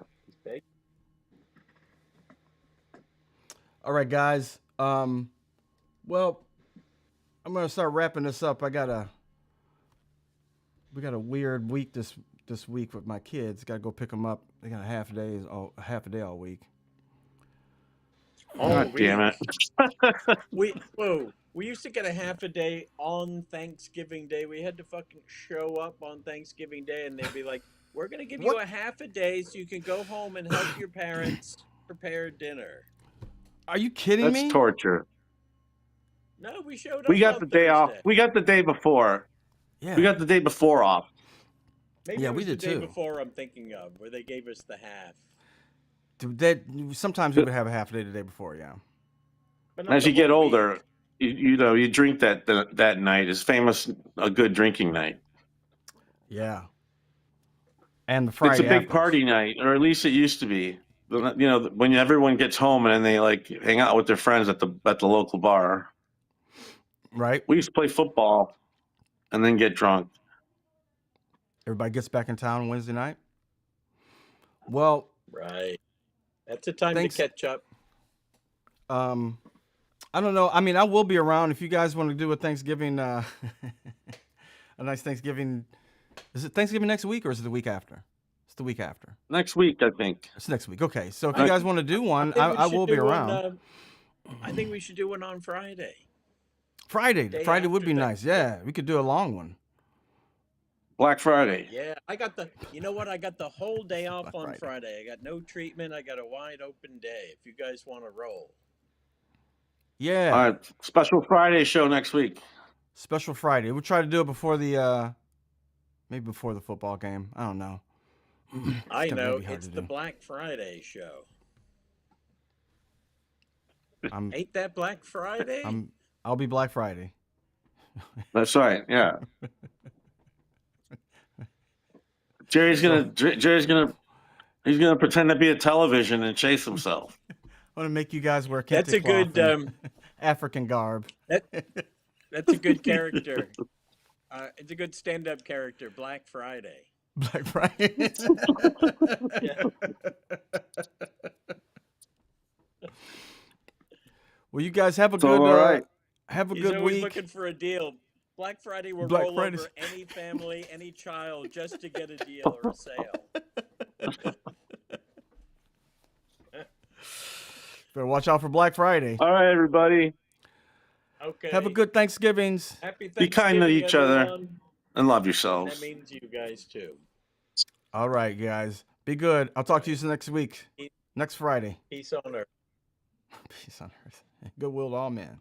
All right, guys. Well, I'm gonna start wrapping this up. We got a weird week this week with my kids. Got to go pick them up. They got a half a day all week. God damn it! We used to get a half a day on Thanksgiving Day. We had to fucking show up on Thanksgiving Day, and they'd be like, "We're gonna give you a half a day so you can go home and help your parents prepare dinner." Are you kidding me? That's torture. No, we showed We up got on the day off. Thursday. We got the day before. Yeah. We got the day before off. Maybe Yeah, it we was the did day too. before I'm thinking of, where they gave us the half. Sometimes we would have a half a day the day before, yeah. But not As the you get whole older, week. you drink that night. It's famous, a good drinking night. Yeah. And the It's a Friday big afterwards. party night, or at least it used to be. You know, when everyone gets home and then they like hang out with their friends at the local bar. Right? We used to play football and then get drunk. Everybody gets back in town Wednesday night. Well, Right. That's a time thanks. to catch up. I don't know. I mean, I will be around if you guys want to do a Thanksgiving, a nice Thanksgiving. Is it Thanksgiving next week or is it the week after? It's the week after. Next week, I think. It's next week. Okay. So if I- you guys want to do one, think we I should will be do one, around. I think we should do one on Friday. Friday. Day Friday would after be nice. Thanksgiving. Yeah. We could do a long one. Black Friday. Yeah, you know what? I got the whole day off on Friday. Friday. I got no treatment. I got a wide open day. If you guys want to roll. Yeah. All right, special Friday show next week. Special Friday. We'll try to do it before the, maybe before the football game. I don't know. I gonna know be hard it's to the do. Black Friday show. I'm, Ain't that Black Friday? I'll be Black Friday. That's right. Yeah. Jerry's gonna he's gonna pretend to be a television and chase himself. I want to make you guys wear kente That's a cloth good and African garb. that's a good character. It's a good stand-up character, Black Friday. Black Friday. Yeah. Well, you guys have a So, good all right. have a He's good always week. looking for a deal. Black Friday will Black roll Friday's- over any family, any child, just to get a deal or a sale. Better watch out for Black Friday. All right, everybody. Okay. Have a good Thanksgivings. Happy Be kind to Thanksgiving, each other. everyone. And love That yourselves. means you guys too. All right, guys. Be good. I'll talk to you next week. Next Friday. Peace on earth. Peace on earth. Goodwill to all men.